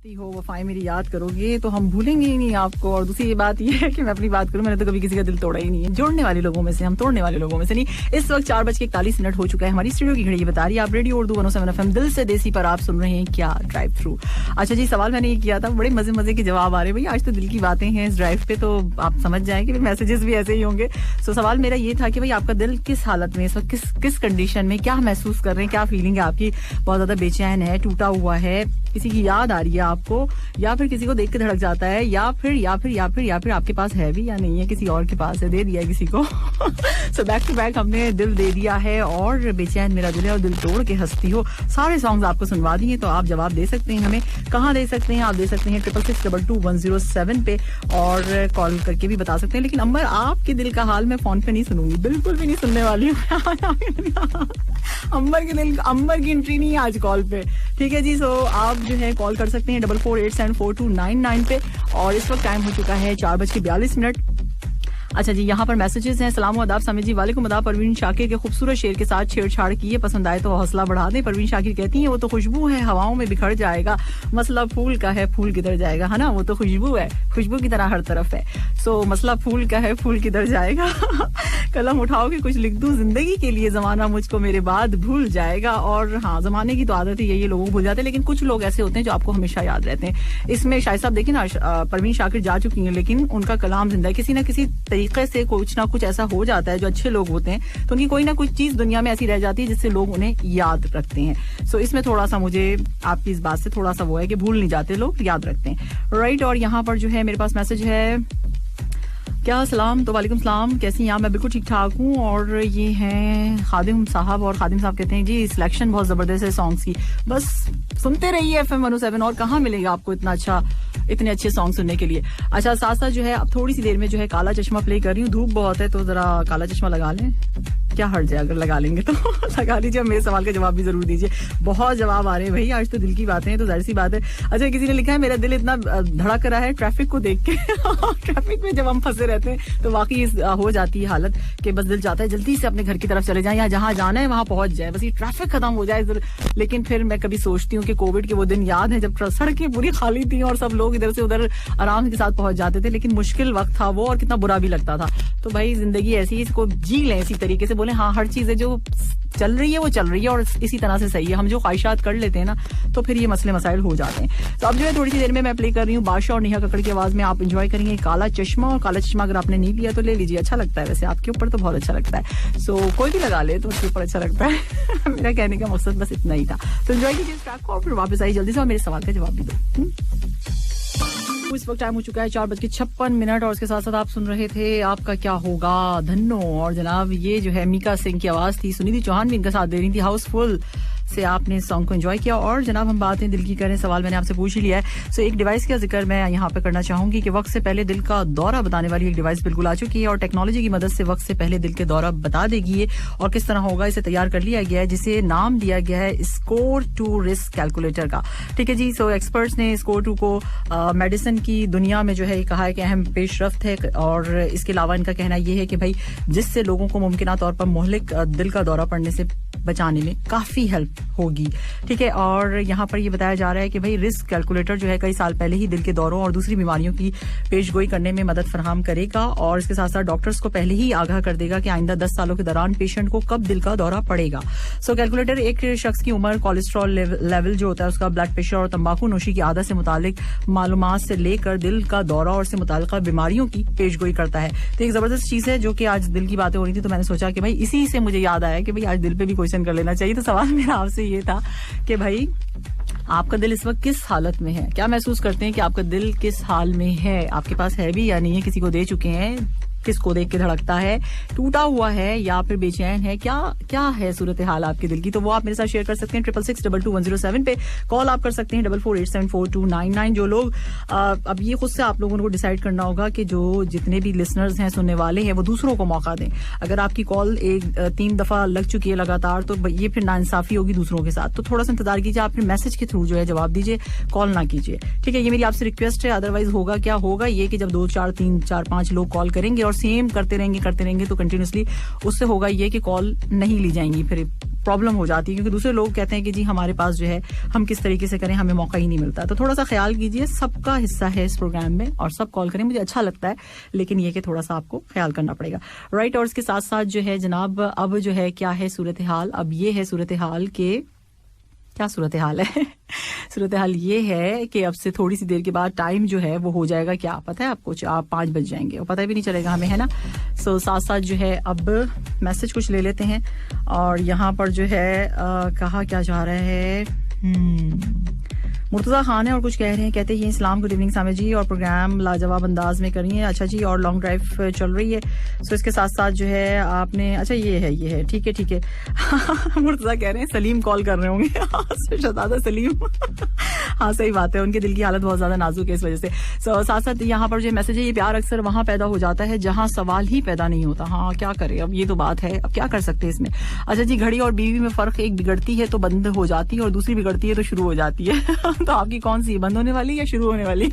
हो वफाएं मेरी याद करोगे तो हम भूलेंगे ही नहीं आपको। और दूसरी ये बात ये है कि मैं अपनी बात करूं, मैंने तो कभी किसी का दिल तोड़ा ही नहीं है। जोड़ने वाले लोगों में से, हम तोड़ने वाले लोगों में से नहीं। इस वक्त 4:41 हो चुका है। हमारी स्टूडियो की घड़ी ये बता रही है आप रेडियो उर्दू 107 FM दिल से देसी पर आप सुन रहे हैं क्या ड्राइव थ्रू। अच्छा जी, सवाल मैंने ये किया था, बड़े मजे मजे के जवाब आ रहे हैं भाई। आज तो दिल की बातें हैं इस ड्राइव पे, तो आप समझ जाएं कि मैसेजेस भी ऐसे ही होंगे। सो सवाल मेरा ये था कि भाई आपका दिल किस हालत में इस वक्त, किस कंडीशन में, क्या महसूस कर रहे हैं, क्या फीलिंग है आपकी? बहुत ज्यादा बेचैन है, टूटा हुआ है, किसी की याद आ रही है आपको, या फिर किसी को देख के धड़क जाता है, या फिर आपके पास है भी या नहीं है, किसी और के पास है, दे दिया है किसी को। सो बैक टू बैक हमने दिल दे दिया है और बेचैन मेरा दिल है और दिल तोड़ के हंसती हो, सारे सॉन्ग्स आपको सुनवा दिए। तो आप जवाब दे सकते हैं हमें, कहाँ दे सकते हैं? आप दे सकते हैं 66622107 पे और कॉल करके भी बता सकते हैं। लेकिन अम्बर, आपके दिल का हाल मैं फोन पे नहीं सुनूंगी, बिल्कुल भी नहीं सुनने वाली हूँ। अम्बर की एंट्री नहीं है आज कॉल पे, ठीक है जी। सो आप जो है कॉल कर सकते हैं 44874299 पे। और इस वक्त टाइम हो चुका है 4:42। अच्छा जी, यहाँ पर मैसेजेस हैं। सलाम आदाब सामी जी, वालेकुम आदाब। परवीन शाकिर के खूबसूरत शेर के साथ छेड़छाड़ की है, पसंद आए तो हौसला बढ़ा दें। परवीन शाकिर कहती हैं वो तो खुशबू है, हवाओं में बिखर जाएगा, मसला फूल का है, फूल किधर जाएगा, है ना? वो तो खुशबू है, खुशबू की तरह हर तरफ है। सो मसला फूल का है, फूल किधर जाएगा। कलम उठाओ कि कुछ लिख दूं जिंदगी के लिए, जमाना मुझको मेरे बाद भूल जाएगा। और हाँ, जमाने की तो आदत ही ये लोगों को भूल जाते हैं, लेकिन कुछ लोग ऐसे होते हैं जो आपको हमेशा याद रहते हैं। इसमें शायद साहब देखिए ना, परवीन शाकिर जा चुकी हैं लेकिन उनका कलाम जिंदा है। किसी ना किसी तरीके से कुछ ना कुछ ऐसा हो जाता है, जो अच्छे लोग होते हैं तो उनकी कोई ना कोई चीज दुनिया में ऐसी रह जाती है जिससे लोग उन्हें याद रखते हैं। सो इसमें थोड़ा सा मुझे आपकी इस बात से थोड़ा सा वो है कि भूल नहीं जाते लोग, याद रखते हैं, राइट। और यहाँ पर जो है मेरे पास मैसेज है, क्या सलाम, तो वालेकुम सलाम, कैसी हैं आप? मैं बिल्कुल ठीक ठाक हूँ। और ये हैं खादिम साहब, और खादिम साहब कहते हैं जी सिलेक्शन बहुत जबरदस्त है सॉन्ग्स की, बस सुनते रहिए FM 107, और कहाँ मिलेगा आपको इतने अच्छे सॉन्ग सुनने के लिए। अच्छा, साथ साथ जो है अब थोड़ी सी देर में जो है काला चश्मा प्ले कर रही हूँ, धूप बहुत है तो जरा काला चश्मा लगा लें, क्या हर्ज है अगर लगा लेंगे तो। लगा लीजिए, मेरे सवाल का जवाब भी जरूर दीजिए। बहुत जवाब आ रहे हैं भाई, आज तो दिल की बातें हैं तो जाहिर सी बात है। अच्छा, किसी ने लिखा है मेरा दिल इतना धड़क रहा है ट्रैफिक को देख के। ट्रैफिक में जब हम फंसे रहते हैं तो वाकई हो जाती है हालत कि बस दिल चाहता है जल्दी से अपने घर की तरफ चले जाएं, या जहां जाना है वहां पहुंच जाए, बस ये ट्रैफिक खत्म हो जाए। लेकिन फिर मैं कभी सोचती हूँ कि कोविड के वो दिन याद है जब सड़कें पूरी खाली थी और सब लोग इधर से उधर आराम के साथ पहुंच जाते थे, लेकिन मुश्किल वक्त था वो और कितना बुरा भी लगता था। तो भाई जिंदगी ऐसी है, इसको जी लें इसी तरीके से, बोले हाँ हर चीज है जो चल रही है वो चल रही है और इसी तरह से सही है। हम जो ख्वाहिशात कर लेते हैं ना तो फिर ये मसले मसाइल हो जाते हैं। तो अब जो है थोड़ी सी देर में मैं प्ले कर रही हूँ बादशाह और नेहा कक्कड़ की आवाज में, आप एंजॉय करेंगे काला चश्मा। और काला चश्मा अगर आपने नहीं लिया तो ले लीजिए, अच्छा लगता है, वैसे आपके ऊपर तो बहुत अच्छा लगता है। सो कोई भी लगा ले तो उसके ऊपर अच्छा लगता है। मेरा कहने का मकसद बस इतना ही था। तो एंजॉय कीजिए इस ट्रैक को और फिर वापस आई जल्दी से और मेरे सवाल का जवाब भी दो। इस वक्त टाइम हो चुका है 4:56 और उसके साथ साथ आप सुन रहे थे आपका क्या होगा धन्नो। और जनाब ये जो है मीका सिंह की आवाज थी, सुनिधि चौहान भी इनका साथ दे रही थी, हाउसफुल से आपने इस सॉन्ग को एंजॉय किया। और जनाब हम बातें दिल की करें, सवाल मैंने आपसे पूछ ही लिया है। सो एक डिवाइस का जिक्र मैं यहाँ पे करना चाहूंगी कि वक्त से पहले दिल का दौरा बताने वाली एक डिवाइस बिल्कुल आ चुकी है और टेक्नोलॉजी की मदद से वक्त से पहले दिल के दौरा बता देगी ये, और किस तरह होगा इसे तैयार कर लिया गया है, जिसे नाम दिया गया है स्कोर 2 रिस्क कैलकुलेटर का, ठीक है जी। सो एक्सपर्ट्स ने स्कोर 2 को मेडिसिन की दुनिया में जो है कहा है कि अहम पेशरफ्त है। और इसके अलावा इनका कहना यह है कि भाई जिससे लोगों को मुमकिन तौर पर मोहलिक दिल का दौरा पड़ने से बचाने में काफी हेल्प होगी, ठीक है। और यहाँ पर ये बताया जा रहा है कि भाई रिस्क कैलकुलेटर जो है कई साल पहले ही दिल के दौरों और दूसरी बीमारियों की पेशगोई करने में मदद फराहम करेगा और इसके साथ साथ डॉक्टर्स को पहले ही आगाह कर देगा कि आइंदा 10 सालों के दौरान पेशेंट को कब दिल का दौरा पड़ेगा। सो कैलकुलेटर एक शख्स की उम्र, कोलेस्ट्रॉल लेवल जो होता है उसका, ब्लड प्रेशर और तंबाकू नोशी की आदत से मुतालिक मालूमात से लेकर दिल का दौरा और से मुतालिका बीमारियों की पेशगोई करता है। तो एक जबरदस्त चीज है जो कि आज दिल की बातें हो रही थी तो मैंने सोचा कि भाई इसी से मुझे याद आया कि भाई आज दिल पे भी क्वेश्चन कर लेना चाहिए। तो सवाल मेरा आपसे ये था कि भाई आपका दिल इस वक्त किस हालत में है? क्या महसूस करते हैं कि आपका दिल किस हाल में है? आपके पास है भी या नहीं है? किसी को दे चुके हैं? किसको देख के धड़कता है? टूटा हुआ है या फिर बेचैन है? क्या है सूरत हाल आपके दिल की? तो वो आप मेरे साथ शेयर कर सकते हैं 66622107 पे। कॉल आप कर सकते हैं 44874299। जो लोग अब ये खुद से आप लोगों को डिसाइड करना होगा कि जो जितने भी लिसनर्स हैं, सुनने वाले हैं, वो दूसरों को मौका दें। अगर आपकी कॉल 3 दफा लग चुकी है लगातार तो ये फिर नाइंसाफी होगी दूसरों के साथ। तो थोड़ा सा इंतजार कीजिए, आप फिर मैसेज के थ्रू जो है जवाब दीजिए, कॉल ना कीजिए, ठीक है। ये मेरी आपसे रिक्वेस्ट है। अदरवाइज होगा क्या, होगा ये कि जब 2 4 3 4 5 लोग कॉल करेंगे और और सेम करते रहेंगे तो कंटिन्यूसली उससे होगा ये कि कॉल नहीं ली जाएंगी, फिर प्रॉब्लम हो जाती है, क्योंकि दूसरे लोग कहते हैं कि जी हमारे पास जो है हम किस तरीके से करें, हमें मौका ही नहीं मिलता। तो थोड़ा सा ख्याल कीजिए, सबका हिस्सा है इस प्रोग्राम में और सब कॉल करें, मुझे अच्छा लगता है, लेकिन ये कि थोड़ा सा आपको ख्याल करना पड़ेगा, राइट। और इसके साथ साथ जो है जनाब, अब जो है क्या है सूरत हाल, अब ये है सूरत हाल के क्या सूरत हाल है सूरत हाल ये है कि अब से थोड़ी सी देर के बाद टाइम जो है वो हो जाएगा, क्या पता है आपको, आप 5 बज जाएंगे और पता भी नहीं चलेगा हमें, है ना। सो साथ साथ जो है अब मैसेज कुछ ले लेते हैं, और यहाँ पर जो है कहा क्या जा रहा है, मुर्तजा खान है और कुछ कह रहे हैं, कहते हैं इस्लाम गुड इवनिंग सामे जी, और प्रोग्राम लाजवाब अंदाज में करिए, अच्छा जी, और लॉन्ग ड्राइव चल रही है। सो इसके साथ साथ जो है आपने, अच्छा ये है, ठीक है मुर्तजा कह रहे हैं सलीम कॉल कर रहे होंगे शहजादा सलीम हाँ सही बात है, उनके दिल की हालत बहुत ज्यादा नाजुक है इस वजह से। साथ साथ यहाँ पर जो मैसेज है, ये प्यार अक्सर वहां पैदा हो जाता है जहां सवाल ही पैदा नहीं होता। हाँ क्या करे, अब ये तो बात है, अब क्या कर सकते हैं इसमें। अच्छा जी, घड़ी और बीवी में फर्क, एक बिगड़ती है तो बंद हो जाती है और दूसरी बिगड़ती है तो शुरू हो जाती है तो आपकी कौन सी, बंद होने वाली या शुरू होने वाली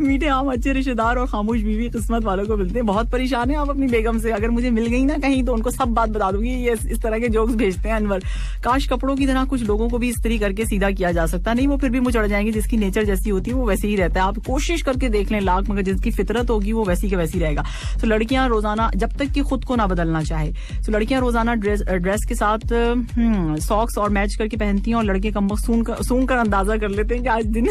मीठे आम अच्छे रिश्तेदार और खामोश बीवी किस्मत वालों को मिलते हैं। बहुत परेशान है आप अपनी बेगम से, अगर मुझे मिल गई ना कहीं तो उनको सब बात बता दूंगी। ये इस तरह के जोक्स भेजते हैं अनवर, काश कपड़ों की तरह कुछ लोगों को भी इस्त्री करके सीधा किया जा सकता, नहीं वो फिर भी मुँह चढ़ जाएंगे, जिसकी नेचर जैसी होती है वो वैसे ही रहता है। आप कोशिश करके देख लें लाख, मगर जिसकी फितरत होगी वो वैसी के वैसी रहेगा। तो लड़कियां रोजाना, जब तक कि खुद को ना बदलना चाहे, तो लड़कियां रोजाना ड्रेस के साथ सॉक्स और मैच करके पहनती हैं, और लड़के कम सूंघ कर अंदाजा कर लेते हैं कि आज दिन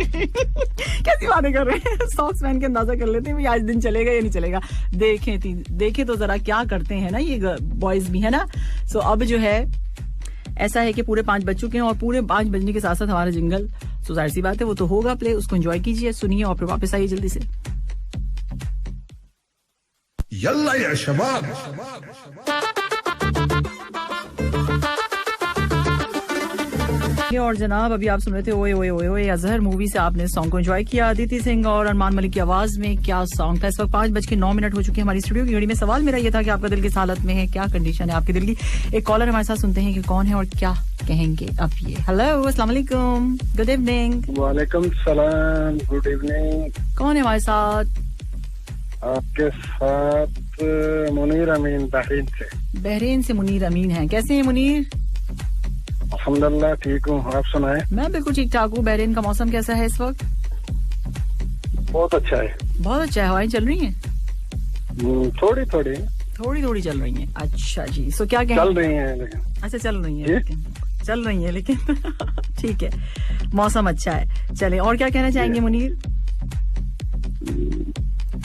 कैसी बातें कर रहे हैं, सॉक्स पहन के अंदाजा कर लेते हैं भाई आज दिन चलेगा या नहीं चलेगा। देखें तो जरा क्या करते हैं ना ये बॉयज भी, है ना। सो अब जो है ऐसा है कि पूरे 5 बज चुके हैं, और पूरे 5 बजने के साथ साथ हमारा जिंगल, तो जाहिर सी बात है वो तो होगा प्ले, उसको एंजॉय कीजिए, सुनिए और फिर वापस आइए जल्दी से। यल्ला या शबाब। और जनाब अभी आप सुन रहे थे ओए ओए ओए ओए अजहर मूवी से, आपने सॉन्ग को एंजॉय किया अदिति सिंह और अरमान मलिक की आवाज में। क्या सॉन्ग था। इस वक्त 5:09 हो चुके हैं हमारी स्टूडियो की घड़ी में। सवाल मेरा ये था कि आपका दिल किस हालत में है, क्या कंडीशन है आपके दिल की। एक कॉलर हमारे साथ, सुनते हैं कि कौन है और क्या कहेंगे अब ये। हेलो, अस्सलाम वालेकुम, गुड इवनिंग। वालेकुम सलाम, गुड इवनिंग। कौन है हमारे साथ? आपके साथ मुनीर अमीन, बहरीन से। बहरीन से मुनीर अमीन है। कैसे हैं मुनीर? अल्हम्दुलिल्लाह ठीक हूँ, आप सुनाएं। मैं बिल्कुल ठीक ठाक हूँ। बहरीन का मौसम कैसा है इस वक्त? बहुत अच्छा है। बहुत अच्छा है। हवाएं चल रही हैं? थोड़ी थोड़ी चल रही हैं। अच्छा जी, सो क्या चल रही हैं लेकिन। अच्छा चल रही है लेकिन ठीक है, मौसम अच्छा है। चले, और क्या कहना चाहेंगे मुनीर?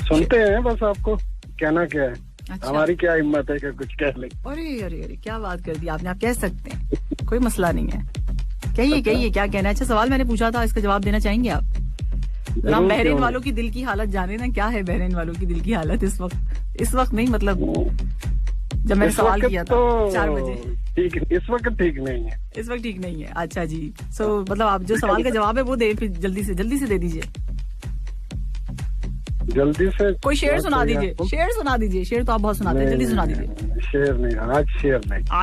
सुनते हैं, बस आपको कहना क्या है। अच्छा। हमारी क्या हिम्मत है कि कुछ कह लें। अरे क्या बात कर दी आपने, आप कह सकते हैं, कोई मसला नहीं है। कहिए क्या कहना है। अच्छा, सवाल मैंने पूछा था, इसका जवाब देना चाहेंगे आप? हम बहरीन वालों की दिल की हालत जाने ना, क्या है बहरीन वालों की दिल की हालत इस वक्त नहीं, मतलब जब मैंने सवाल किया था 4 बजे। ठीक, इस वक्त ठीक नहीं है। इस वक्त ठीक नहीं है। अच्छा जी, सो मतलब आप जो सवाल का जवाब है वो दे, फिर जल्दी से दे दीजिए। जल्दी से कोई शेर सुना दीजिए। शेर तो आप बहुत सुनाते हैं, जल्दी सुना दीजिए। शेर नहीं, आज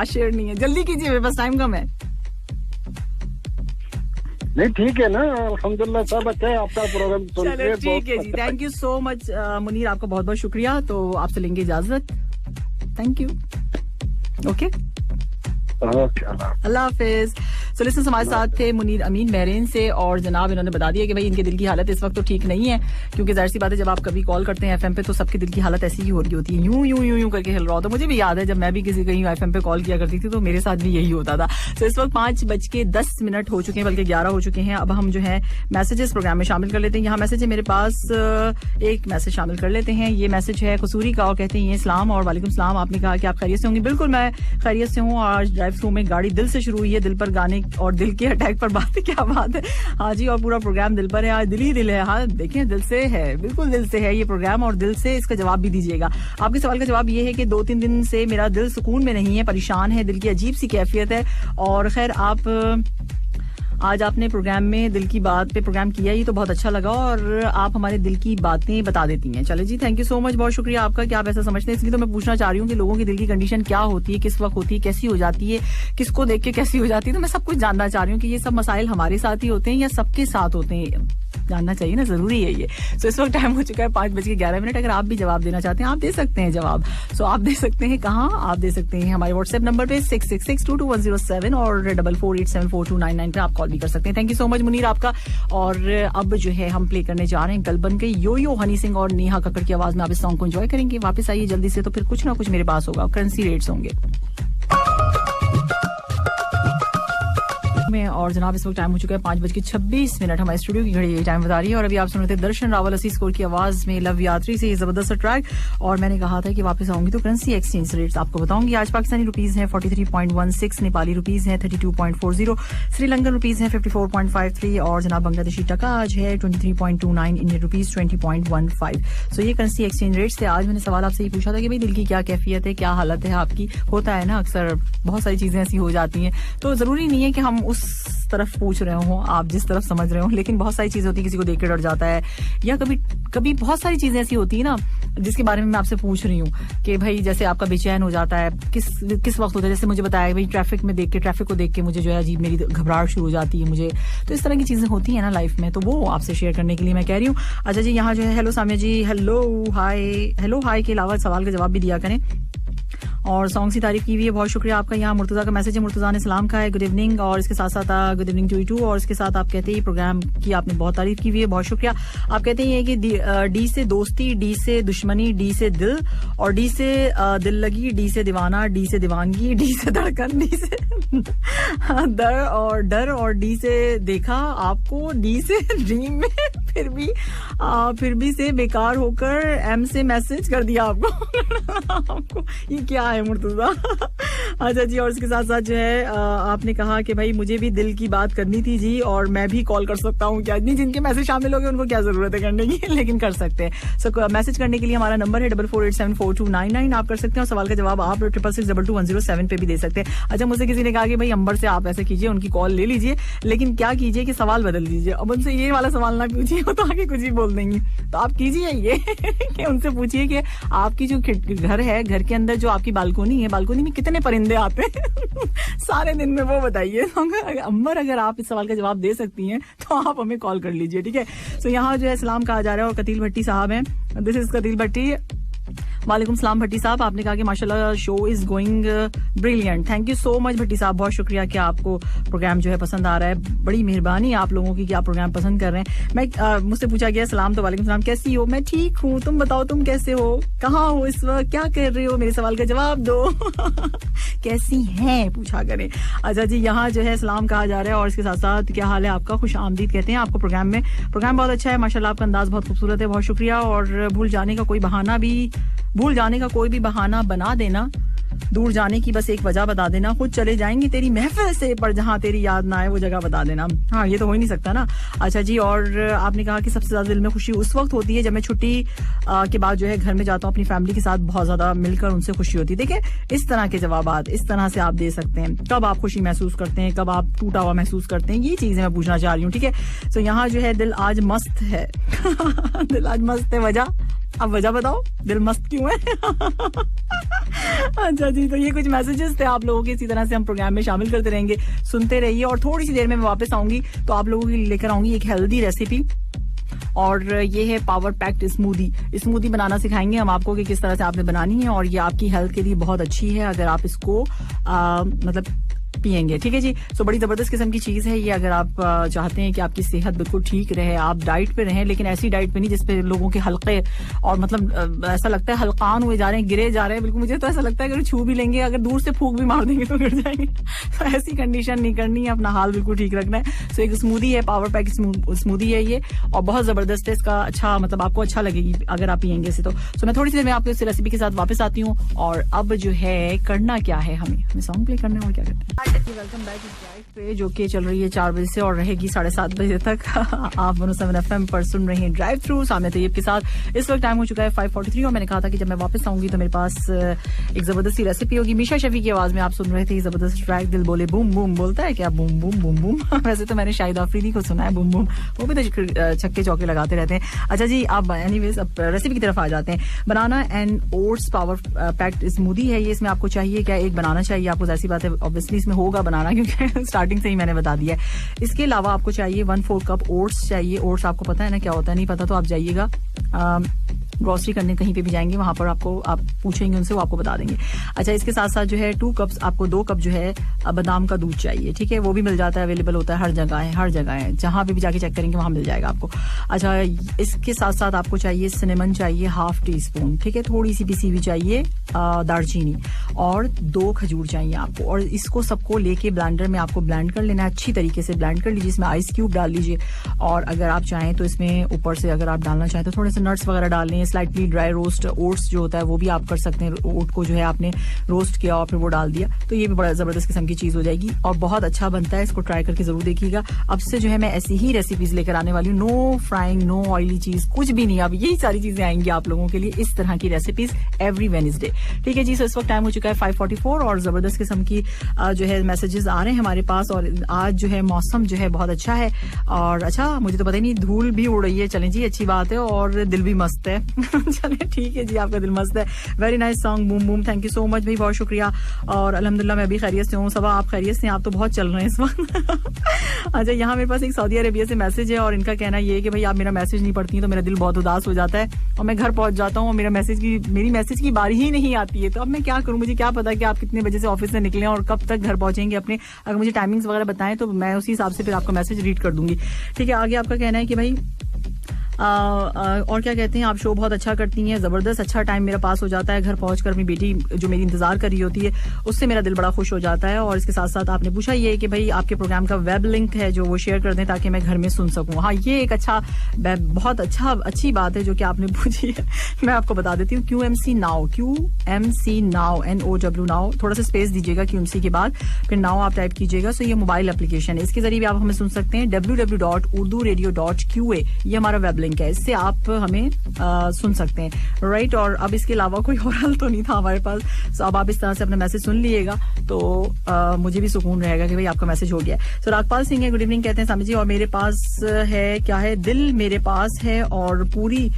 शेर नहीं है। जल्दी कीजिए, बस टाइम कम है। नहीं ठीक है ना, अल्हम्दुलिल्लाह सब अच्छा है। आपका प्रोग्राम सुन के ठीक है जी, thank you so much Munir, आपका बहुत बहुत शुक्रिया। तो आपसे लेंगे इजाजत, थैंक यू। ओके, अल्लाह हाफिज। सो लिसनर्स, हमारे साथ थे मुनीर अमीन बहरीन से, और जनाब इन्होंने बता दिया कि भाई इनके दिल की हालत इस वक्त तो ठीक नहीं है, क्योंकि जाहिर सी बात है जब आप कभी कॉल करते हैं एफएम पे तो सबके दिल की हालत ऐसी ही हो रही होती है, यूं करके हिल रहा होता है। मुझे भी याद है जब मैं भी किसी कहीं एफएम पे कॉल किया करती थी तो मेरे साथ भी यही होता था। तो इस वक्त 5:10 हो चुके हैं, बल्कि 11 हो चुके हैं। अब हम जो है मैसेजेस प्रोग्राम में शामिल कर लेते हैं। यहाँ मैसेज है मेरे पास, एक मैसेज शामिल कर लेते हैं। ये मैसेज है कसूरी का, और कहते हैं इस्लाम और वालेकुम सलाम। आपने कहा कि आप खैरियत से होंगे। बिल्कुल मैं खैरियत से हूँ। आज ड्राइव थ्रू में गाड़ी दिल से शुरू हुई है, दिल पर गाने और दिल के अटैक पर बात है। क्या बात है, हाँ जी, और पूरा प्रोग्राम दिल पर है, आज दिल ही दिल है। हाँ देखें, दिल से है, बिल्कुल दिल से है ये प्रोग्राम, और दिल से इसका जवाब भी दीजिएगा। आपके सवाल का जवाब ये है कि 2-3 दिन से मेरा दिल सुकून में नहीं है, परेशान है, दिल की अजीब सी कैफियत है। और खैर, आज आपने प्रोग्राम में दिल की बात पे प्रोग्राम किया, ये तो बहुत अच्छा लगा, और आप हमारे दिल की बातें बता देती हैं। चले जी, थैंक यू सो मच, बहुत शुक्रिया आपका कि आप ऐसा समझते हैं। इसलिए तो मैं पूछना चाह रही हूँ कि लोगों की दिल की कंडीशन क्या होती है, किस वक्त होती है, कैसी हो जाती है, किसको देख के कैसी हो जाती है। तो मैं सब कुछ जानना चाह रही हूँ कि ये सब मसाइल हमारे साथ ही होते हैं या सबके साथ होते हैं। जानना चाहिए ना, जरूरी है ये। सो इस वक्त टाइम हो चुका है 5:11। अगर आप भी जवाब देना चाहते हैं आप दे सकते हैं जवाब। सो आप दे सकते हैं कहाँ, आप दे सकते हैं हमारे व्हाट्सएप नंबर पे 66622107 और 44874299 पे आप कॉल भी कर सकते हैं। Thank you so much Munir आपका। और अब जो है हम प्ले करने जा रहे हैं गलबन के यो यो हनी सिंह और नेहा कक्कड़ की आवाज में आप इस सॉन्ग को एंजॉय करेंगे। वापस आइए जल्दी से, तो फिर कुछ ना कुछ मेरे पास होगा, करेंसी रेट्स होंगे में। और जनाब इस वक्त टाइम हो चुका है 5:26। हमारे स्टूडियो की घड़ी टाइम बता रही है। और अभी आप सुन रहे थे दर्शन रावल असी स्कोर की आवाज में लव यात्री से जबरदस्त ट्रैक। और मैंने कहा था कि वापस आऊंगी तो करेंसी एक्सचेंज रेट्स आपको बताऊंगी। आज पाकिस्तानी रुपीज हैं 43.16, नेपाली रुपीज हैं 32.40, श्रीलंकन रुपीज हैं 54.53 और जनाब बांग्लादेशी टका आज है 23.29, इंडियन रुपीज 20.15। सो ये करेंसी एक्सचेंज रेट्स थे। आज मैंने सवाल आपसे ये पूछा था कि भाई दिल की क्या कैफियत है, क्या हालत है आपकी। होता है ना अक्सर बहुत सारी चीजें ऐसी हो जाती हैं, तो जरूरी नहीं है कि हम उस तरफ पूछ रहे हो, आप जिस तरफ समझ रहे हो, लेकिन बहुत सारी चीजें होती है, किसी को देख के डर जाता है, या कभी बहुत सारी चीजें ऐसी होती है ना जिसके बारे में मैं आपसे पूछ रही हूँ कि भाई जैसे आपका बेचैन हो जाता है किस वक्त होता है। जैसे मुझे बताया भाई ट्रैफिक को देख के मुझे जो है अजीब मेरी घबराहट शुरू हो जाती है मुझे। तो इस तरह की चीजें होती है ना लाइफ में, तो वो आपसे शेयर करने के लिए मैं कह रही हूँ। अच्छा जी, यहाँ जो है हेलो सामिया जी, हेलो हाय के अलावा सवाल का जवाब भी दिया करें। और सॉन्ग की तारीफ की हुई है, बहुत शुक्रिया आपका। यहाँ मुर्तजा का मैसेज है, मुर्तजा ने सलाम कहा है, गुड इवनिंग। और इसके साथ साथ good evening to you too. और इसके साथ आप कहते हैं प्रोग्राम की आपने बहुत तारीफ की हुई है, बहुत शुक्रिया। आप कहते हैं कि डी से दोस्ती, डी से दुश्मनी, डी से दिल, और डी से दिल लगी, डी से दीवाना, डी से दीवानगी, डी से धड़कन, डी से डर और डी से देखा आपको, डी से ड्रीम में, फिर भी से बेकार होकर, एम से मैसेज कर दिया आपको ये क्या है मुर्तजा। अच्छा जी, और इसके साथ साथ जो है आपने कहा कि भाई मुझे भी दिल की बात करनी थी जी, और मैं भी कॉल कर सकता हूँ क्या? नहीं, जिनके मैसेज शामिल हो गए उनको क्या जरूरत है करने की, लेकिन कर सकते हैं। सो मैसेज करने के लिए हमारा नंबर है 44874299, आप कर सकते हैं। और सवाल का जवाब आप 66622107 पे भी दे सकते हैं। अच्छा, मुझसे किसी ने कहा कि भाई अंबर से आप ऐसे कीजिए, उनकी कॉल ले लीजिए, लेकिन क्या कीजिए कि सवाल बदल दीजिए। अब उनसे ये वाला सवाल ना पूछिए, वो तो आगे कुछ ही बोल देंगी। तो आप कीजिए ये कि उनसे पूछिए कि आपकी जो घर है, घर के अंदर जो आपकी बालकोनी है, बालकोनी में कितने परिंदे आते हैं सारे दिन में, वो बताइए। अंबर अगर आप इस सवाल का जवाब दे सकती हैं तो आप हमें कॉल कर लीजिए, ठीक है। सो यहाँ जो है सलाम कहा जा रहा है और कतील भट्टी साहब हैं, दिस इज कतील भट्टी। वालेकुम सलाम भट्टी साहब, आपने कहा कि माशाल्लाह show is going brilliant. Thank you so much Bhatti साहब, बहुत शुक्रिया कि आपको प्रोग्राम जो है पसंद आ रहा है। बड़ी मेहरबानी आप लोगों की कि आप प्रोग्राम पसंद कर रहे हैं। मैं मुझसे पूछा गया सलाम, तो वालेकुम सलाम, कैसी हो? मैं ठीक हूँ, तुम बताओ तुम कैसे हो, कहाँ हो इस वक्त, क्या कर रहे हो, मेरे सवाल का जवाब दो कैसी हैं पूछा करें। अच्छा जी, यहाँ जो है सलाम कहा जा रहा है और इसके साथ साथ क्या हाल है आपका, खुश आमदीद कहते हैं आपको प्रोग्राम में। प्रोग्राम बहुत अच्छा है माशाल्लाह, आपका अंदाज बहुत खूबसूरत है, बहुत शुक्रिया। और भूल जाने का कोई भी बहाना बना देना, दूर जाने की बस एक वजह बता देना, खुद चले जाएंगे तेरी महफिल से, पर जहां तेरी याद ना आए वो जगह बता देना। हाँ, ये तो हो ही नहीं सकता ना। अच्छा जी, और आपने कहा कि सबसे ज्यादा दिल में खुशी उस वक्त होती है जब मैं छुट्टी के बाद जो है घर में जाता हूँ अपनी फैमिली के साथ, बहुत ज्यादा मिलकर उनसे खुशी होती है। देखिए, इस तरह के जवाब इस तरह से आप दे सकते हैं। कब आप खुशी महसूस करते हैं, कब आप टूटा हुआ महसूस करते हैं, ये चीजें मैं पूछना चाह रही हूँ, ठीक है। तो यहाँ जो है दिल आज मस्त है दिल आज मस्त है, वजह अब वजह बताओ, दिल मस्त क्यों है अच्छा जी, तो ये कुछ मैसेजेस थे आप लोगों के, इसी तरह से हम प्रोग्राम में शामिल करते रहेंगे, सुनते रहिए। और थोड़ी सी देर में मैं वापस आऊंगी तो आप लोगों के लिए लेकर आऊंगी एक हेल्दी रेसिपी, और ये है पावर पैक्ड स्मूदी बनाना सिखाएंगे हम आपको कि किस तरह से आपने बनानी है, और ये आपकी हेल्थ के लिए बहुत अच्छी है अगर आप इसको मतलब पिएंगे, ठीक है जी। सो बड़ी जबरदस्त किस्म की चीज है ये, अगर आप चाहते हैं कि आपकी सेहत बिल्कुल ठीक रहे, आप डाइट पे रहें, लेकिन ऐसी डाइट पे नहीं जिसपे लोगों के हल्के और मतलब ऐसा लगता है हल्कान हुए जा रहे हैं, गिरे जा रहे हैं। बिल्कुल मुझे तो ऐसा लगता है अगर छू भी लेंगे, अगर दूर से फूंक भी मार देंगे तो गिर जाएंगे तो ऐसी कंडीशन नहीं करनी है, अपना हाल बिल्कुल ठीक रखना है। सो एक स्मूदी है, पावर पैक स्मूदी है ये, और बहुत जबरदस्त है। इसका अच्छा मतलब आपको अच्छा लगेगी अगर आप पियेंगे इसे तो। सो मैं थोड़ी सी देर में आपको इस रेसिपी के साथ वापस आती हूँ। और अब जो है करना क्या है, हमें सॉन्ग प्ले करना है और क्या करते हैं। वेलकम बैक पे जो कि चल रही है 4 बजे से और रहेगी 7:30 बजे तक आप 107 FM पर सुन रहे हैं ड्राइव थ्रू सामिया तैयब के साथ। इस वक्त टाइम हो चुका है 5:43 और मैंने कहा था कि जब मैं वापस आऊंगी तो मेरे पास एक जबरदस्त सी रेसिपी होगी। मीशा शफी की आवाज में आप सुन रहे थे जबरदस्त ट्रैक दिल बोले बूम बूम। बोलता है क्या बूम बूम बूम बूम वैसे तो मैंने शाहिद आफरीदी को सुना है बूम बूम, वो भी तो छक्के चौके लगाते रहते हैं। अच्छा जी, आप एनीवेज अब रेसिपी की तरफ आ जाते हैं। Banana and oats power packed smoothie है ये। इसमें आपको चाहिए क्या, एक बनाना चाहिए आपको, ऐसी बात है ऑब्वियसली। इसमें इसमें होगा बनाना, क्योंकि स्टार्टिंग से ही मैंने बता दिया है। इसके अलावा आपको चाहिए 1/4 कप ओट्स चाहिए। ओट्स आपको पता है ना क्या होता है, नहीं पता तो आप जाइएगा ग्रोसरी करने कहीं पे भी जाएंगे, वहां पर आपको आप पूछेंगे उनसे, वो आपको बता देंगे। अच्छा, इसके साथ साथ जो है 2 कप्स आपको 2 कप जो है बादाम का दूध चाहिए, ठीक है, वो भी मिल जाता है, अवेलेबल होता है, हर जगह है, जहां पे भी जाके चेक करेंगे वहां मिल जाएगा आपको। अच्छा, इसके साथ साथ आपको चाहिए सिनेमन चाहिए 1/2 टीस्पून, ठीक है, थोड़ी सी पिसी हुई चाहिए दालचीनी, और 2 खजूर चाहिए आपको। और इसको सबको लेके ब्लेंडर में आपको ब्लेंड कर लेना है, अच्छी तरीके से ब्लेंड कर लीजिए। इसमें आइस क्यूब डाल लीजिए, और अगर आप चाहें तो इसमें ऊपर से अगर आप डालना चाहें तो थोड़े से नट्स वगैरह डाल लें। स्लाइटली ड्राई रोस्ट ओट्स जो होता है वो भी आप कर सकते हैं, ओट को जो है आपने रोस्ट किया और फिर वो डाल दिया, तो ये भी बड़ा जबरदस्त किस्म की चीज हो जाएगी और बहुत अच्छा बनता है। इसको ट्राई करके जरूर देखिएगा। अब से जो है मैं ऐसी ही रेसिपीज लेकर आने वाली हूँ, नो फ्राइंग, नो ऑयली चीज, कुछ भी नहीं, अब यही सारी चीजें आएंगी आप लोगों के लिए, इस तरह की रेसिपीज एवरी वेडनेसडे, ठीक है जी। सो इस वक्त टाइम हो चुका है 5:44 और जबरदस्त किस्म की जो है मैसेजेस आ रहे हैं हमारे पास, और आज जो है मौसम जो है बहुत अच्छा है, और अच्छा मुझे तो पता ही नहीं, धूल भी उड़ रही है, चलें जी, अच्छी बात है, और दिल भी मस्त है चले ठीक है जी, आपका दिल मस्त है। Very nice song, boom boom, thank you so much भाई, बहुत शुक्रिया। और अल्हम्दुलिल्लाह मैं भी खैरियत से हूँ, सब आप खैरियत से हैं, आप तो बहुत चल रहे हैं इस वक्त अच्छा, यहाँ मेरे पास एक सऊदी अरेबिया से मैसेज है, और इनका कहना ये है कि भाई आप मेरा मैसेज नहीं पढ़ती हैं तो मेरा दिल बहुत उदास हो जाता है, और मैं घर पहुंच जाता हूँ और मेरी मैसेज की बारी ही नहीं आती है, तो अब मैं क्या करूँ, मुझे क्या पता कि आप कितने बजे से ऑफिस से निकले और कब तक घर पहुंचेंगे अपने। अगर मुझे टाइमिंग्स वगैरह बताएं तो मैं उसी हिसाब से फिर आपका मैसेज रीड कर दूंगी, ठीक है। आगे आपका कहना है कि भाई और क्या कहते हैं, आप शो बहुत अच्छा करती हैं, जबरदस्त, अच्छा टाइम मेरा पास हो जाता है, घर पहुंचकर अपनी बेटी जो मेरी इंतजार कर रही होती है उससे मेरा दिल बड़ा खुश हो जाता है। और इसके साथ साथ आपने पूछा ये कि भाई आपके प्रोग्राम का वेब लिंक है जो वो शेयर कर दें ताकि मैं घर में सुन सकूं। हाँ, ये एक बहुत अच्छी बात है जो कि आपने पूछी है, मैं आपको बता देती हूँ। QMC नाउ NOW नाउ, थोड़ा सा स्पेस दीजिएगा QMC के बाद, फिर नाउ आप टाइप कीजिएगा। सो ये मोबाइल एप्लीकेशन है, इसके जरिए भी आप हमें सुन सकते हैं, www.urduradio.qa, ये हमारा वेब लिंक है, इससे आप हमें सुन सकते हैं, राइट। और अब इसके अलावा कोई और हल तो नहीं था हमारे पास, सो अब आप इस तरह से अपना मैसेज सुन लीजिएगा तो मुझे भी सुकून रहेगा कि भाई आपका मैसेज हो गया। सो रागपाल सिंह है, गुड इवनिंग कहते हैं सामी जी, और मेरे पास है क्या है, दिल मेरे पास है, और पूरी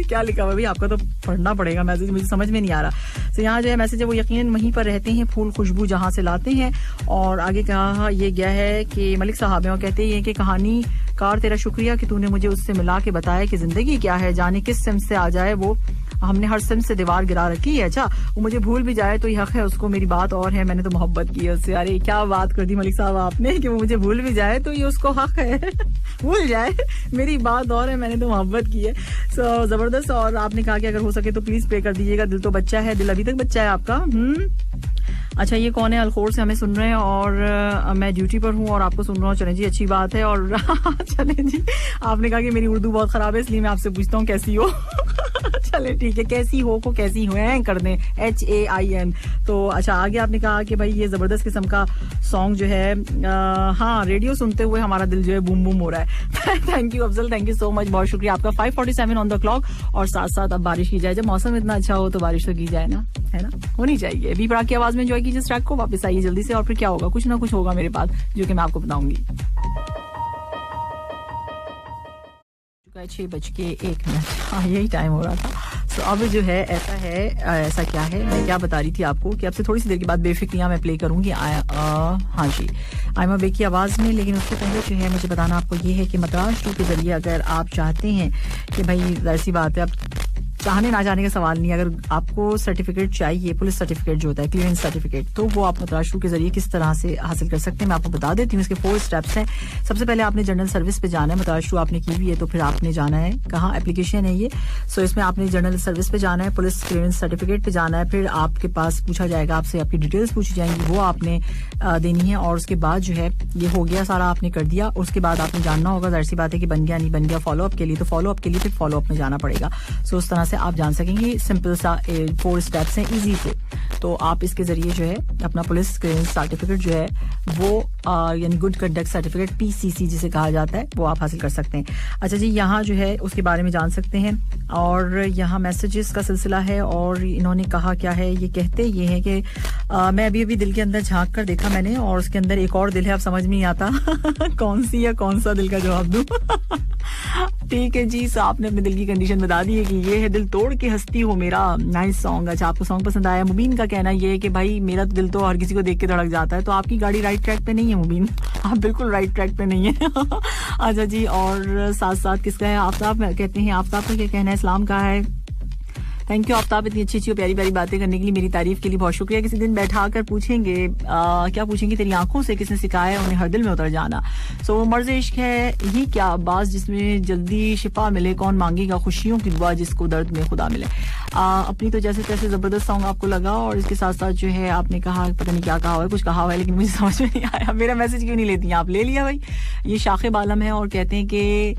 क्या लिखा हुआ भाई, आपका तो पढ़ना पड़ेगा मैसेज, मुझे समझ में नहीं आ रहा। तो यहाँ जो है मैसेज है वो यकीनन वहीं पर रहते हैं, फूल खुशबू जहाँ से लाते हैं। और आगे कहा ये गया है कि मलिक साहब हैं, कहते हैं कि कहानी कार तेरा शुक्रिया कि तूने मुझे उससे मिला के बताया कि जिंदगी क्या है, जाने किस सिम्त से आ जाए वो, हमने हर सिम्त से दीवार गिरा रखी है, अच्छा वो मुझे भूल भी जाए तो ये हक है उसको, मेरी बात और है, मैंने तो मोहब्बत की है उससे। अरे क्या बात कर दी मलिक साहब आपने कि वो मुझे भूल भी जाए तो ये उसको हक है भूल जाए, मेरी बात और है, मैंने तो मोहब्बत की है। सो जबरदस्त। और आपने कहा कि अगर हो सके तो प्लीज पे कर दीजिएगा, दिल तो बच्चा है, दिल अभी तक बच्चा है आपका। अच्छा, ये कौन है, अलखोर से हमें सुन रहे हैं, और मैं ड्यूटी पर हूँ और आपको सुन रहा हूँ, चले जी अच्छी बात है। और चले जी, आपने कहा कि मेरी उर्दू बहुत खराब है इसलिए मैं आपसे पूछता हूँ कैसी हो चले ठीक है, कैसी हो को कैसी हो कर दें, HAIN। तो अच्छा, आगे आपने कहा कि भाई ये जबरदस्त किस्म का सॉन्ग जो है, हाँ रेडियो सुनते हुए हमारा दिल जो है बूम बूम हो रहा है thank you Afzal, thank you so much, बहुत शुक्रिया आपका। 5:47 ऑन द क्लॉक, और साथ साथ अब बारिश की जाए, जब मौसम इतना अच्छा हो तो बारिश तो की जाए ना, है ना, होनी चाहिए। बी प्राक की आवाज में एंजॉय कीजिए इस ट्रैक को, वापस आइए जल्दी से, और फिर क्या होगा, कुछ ना कुछ होगा मेरे पास जो कि मैं आपको बताऊंगी। 6:01, हाँ यही टाइम हो रहा था। तो अब जो है ऐसा क्या है, मैं क्या बता रही थी आपको कि अब से थोड़ी सी देर के बाद बेफिक्रियां मैं प्ले करूंगी हाँ जी, आयमा बे की आवाज में। लेकिन उससे पहले जो है मुझे बताना आपको ये है कि मद्रास शो के जरिए अगर आप चाहते हैं कि भाई ऐसी बात है, अब चाहने ना जाने का सवाल नहीं, अगर आपको सर्टिफिकेट चाहिए, पुलिस सर्टिफिकेट जो होता है, क्लियरेंस सर्टिफिकेट, तो वो आप मद्रास के जरिए किस तरह से हासिल कर सकते हैं मैं आपको बता देती हूँ। इसके 4 स्टेप्स हैं। सबसे पहले आपने जनरल सर्विस पे जाना है, मद्रास आपने की हुई है तो फिर आपने जाना है, कहाँ एप्लीकेशन है ये, सो इसमें आपने जनरल सर्विस पे जाना है, पुलिस क्लियरेंस सर्टिफिकेट पे जाना है, फिर आपके पास पूछा जाएगा, आपसे आपकी डिटेल्स पूछी जाएंगी, वो आपने देनी है, और उसके बाद जो है ये हो गया सारा, आपने कर दिया। उसके बाद आपने जानना होगा, जाहिर सी बात है कि बन गया नहीं बन गया, फॉलो अप के लिए, तो फॉलो अप के लिए फिर फॉलो अप में जाना पड़ेगा। सो उस तरह से आप जान सकेंगे, सिंपल सा 4 स्टेप्स हैं, इजी से, तो आप इसके जरिए जो है अपना पुलिस क्लियरेंस सर्टिफिकेट जो है वो यानी गुड कंडक्ट सर्टिफिकेट PCC जिसे कहा जाता है, वो आप हासिल कर सकते हैं। अच्छा जी, यहाँ जो है उसके बारे में जान सकते हैं, और यहाँ मैसेजेस का सिलसिला है, और इन्होंने कहा क्या है, ये कहते ये है कि मैं अभी दिल के अंदर झांक कर देखा मैंने, और उसके अंदर एक और दिल है, अब समझ में नहीं आता कौन सी या कौन सा दिल का जवाब दूं ठीक है जी, सो आपने अपने दिल की कंडीशन बता दी है कि ये है दिल तोड़ के हंसती हो मेरा। Nice song. अच्छा, आपको सॉन्ग पसंद आया। मुबीन का कहना ये है कि भाई मेरा तो दिल तो हर किसी को देख के धड़क जाता है, तो आपकी गाड़ी राइट ट्रैक पे नहीं है मुबीन, आप बिल्कुल राइट ट्रैक पे नहीं है। अच्छा जी, और साथ साथ किसका है? आफ्ताब कहते हैं, आफ्ताब का क्या कहना है? इस्लाम का है। थैंक यू आफ्ताब, इतनी अच्छी अच्छी प्यारी प्यारी बातें करने के लिए, मेरी तारीफ के लिए बहुत शुक्रिया। किसी दिन बैठा कर पूछेंगे, क्या पूछेंगे? तेरी आंखों से किसने सिखाया उन्हें हर दिल में उतर जाना। सो मर्ज़ इश्क है ही क्या अब्बास, जिसमें जल्दी शिफा मिले, कौन मांगेगा खुशियों की दुआ जिसको दर्द में खुदा मिले। अपनी तो जैसे तैसे जबरदस्त सॉन्ग आपको लगा, और इसके साथ साथ जो है आपने कहा, पता नहीं क्या कहा हुआ है, कुछ कहा हुआ है लेकिन मुझे समझ में नहीं आया। मेरा मैसेज क्यों नहीं लेती हैं आप? ले लिया भाई। ये शाखिब आलम है और कहते हैं कि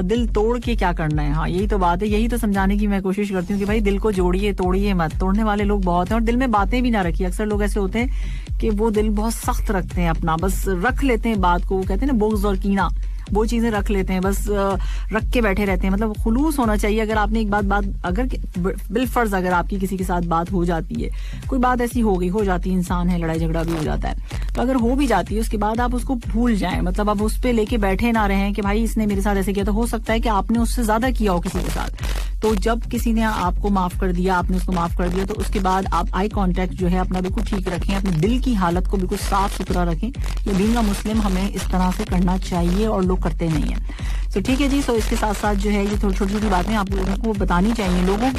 दिल तोड़ के क्या करना है। हाँ, यही तो बात है, यही तो समझाने की मैं कोशिश करती हूँ कि भाई दिल को जोड़िए, तोड़िए मत। तोड़ने वाले लोग बहुत हैं और दिल में बातें भी ना रखिए। अक्सर लोग ऐसे होते हैं कि वो दिल बहुत सख्त रखते हैं अपना, बस रख लेते हैं बात को, कहते हैं ना बुग़्ज़ और कीना, वो चीजें रख लेते हैं, बस रख के बैठे रहते हैं। मतलब खुलूस होना चाहिए। अगर आपने एक बात अगर बिलफर्ज अगर आपकी किसी के साथ बात हो जाती है, कोई बात ऐसी हो जाती है, इंसान है, लड़ाई झगड़ा भी हो जाता है, तो अगर हो भी जाती है उसके बाद आप उसको भूल जाएं। मतलब आप उस पे लेके बैठे ना रहें कि भाई इसने मेरे साथ ऐसे किया, तो हो सकता है कि आपने उससे ज्यादा किया हो किसी के साथ। तो जब किसी ने आपको माफ कर दिया, आपने उसको माफ कर दिया, तो उसके बाद आप आई कांटेक्ट जो है अपना बिल्कुल ठीक रखें, अपने दिल की हालत को बिल्कुल साफ सुथरा रखें। ये बीइंग अ मुस्लिम हमें इस तरह से करना चाहिए और लोग करते नहीं है। तो ठीक है जी, सो इसके साथ साथ जो है ये छोटी छोटी बातें आप लोगों को बतानी चाहिए, लोगों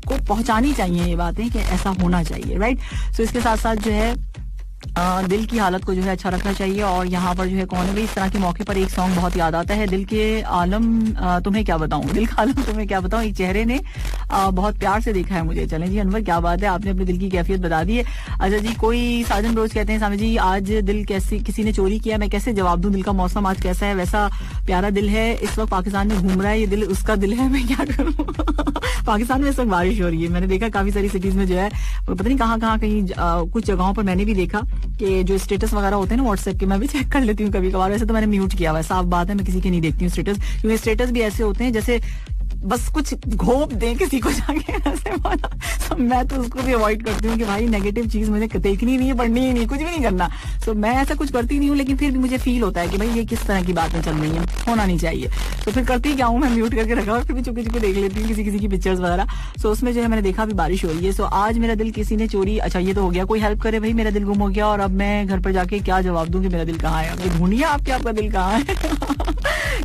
को पहुंचानी चाहिए ये बातें कि ऐसा होना चाहिए, राइट। सो इसके साथ साथ जो है दिल की हालत को जो है अच्छा रखना चाहिए। और यहाँ पर जो है कौन है भाई, इस तरह के मौके पर एक सॉन्ग बहुत याद आता है, दिल के आलम तुम्हें क्या बताऊं, दिल का आलम तुम्हें क्या बताऊं, एक चेहरे ने बहुत प्यार से देखा है मुझे। चलें जी अनवर, क्या बात है, आपने अपने दिल की कैफियत बता दी है। अच्छा जी, कोई साजन रोज कहते हैं, सामी जी आज दिल कैसे किसी ने चोरी किया, मैं कैसे जवाब दूं, दिल का मौसम आज कैसा है, वैसा प्यारा दिल है, इस वक्त पाकिस्तान में घूम रहा है, ये दिल उसका दिल है, मैं क्या करूं। पाकिस्तान में इस वक्त बारिश हो रही है, मैंने देखा काफी सारी सिटीज में जो है, पता नहीं कहाँ कहीं कुछ जगहों पर मैंने भी देखा कि जो स्टेटस वगैरह होते हैं ना व्हाट्सएप के, मैं भी चेक कर लेती हूँ कभी कभार। वैसे तो मैंने म्यूट किया हुआ है, साफ बात है, मैं किसी के नहीं देखती हूँ स्टेटस, क्योंकि स्टेटस भी ऐसे होते हैं जैसे बस कुछ घोप दें किसी को जाके ऐसे वाला। तो मैं तो उसको भी अवॉइड करती हूँ कि भाई नेगेटिव चीज मुझे देखनी नहीं है, पढ़नी ही नहीं, कुछ भी नहीं करना। तो मैं ऐसा कुछ करती नहीं हूँ, लेकिन फिर भी मुझे फील होता है कि भाई ये किस तरह की बातें चल रही हैं, होना नहीं चाहिए। तो फिर करती क्या हूँ, मैं म्यूट करके रखा और फिर भी चुपके चुपके देख लेती हूँ किसी की पिक्चर्स वगैरह। सो उसमें जो है मैंने देखा भी बारिश हो रही है। सो आज मेरा दिल किसी ने चोरी, अच्छा ये तो हो गया, कोई हेल्प करे भाई, मेरा दिल गुम हो गया और अब मैं घर पर जाके क्या जवाब दूं कि मेरा दिल कहाँ है। अब ढूंढिए आपके, आपका दिल कहाँ है।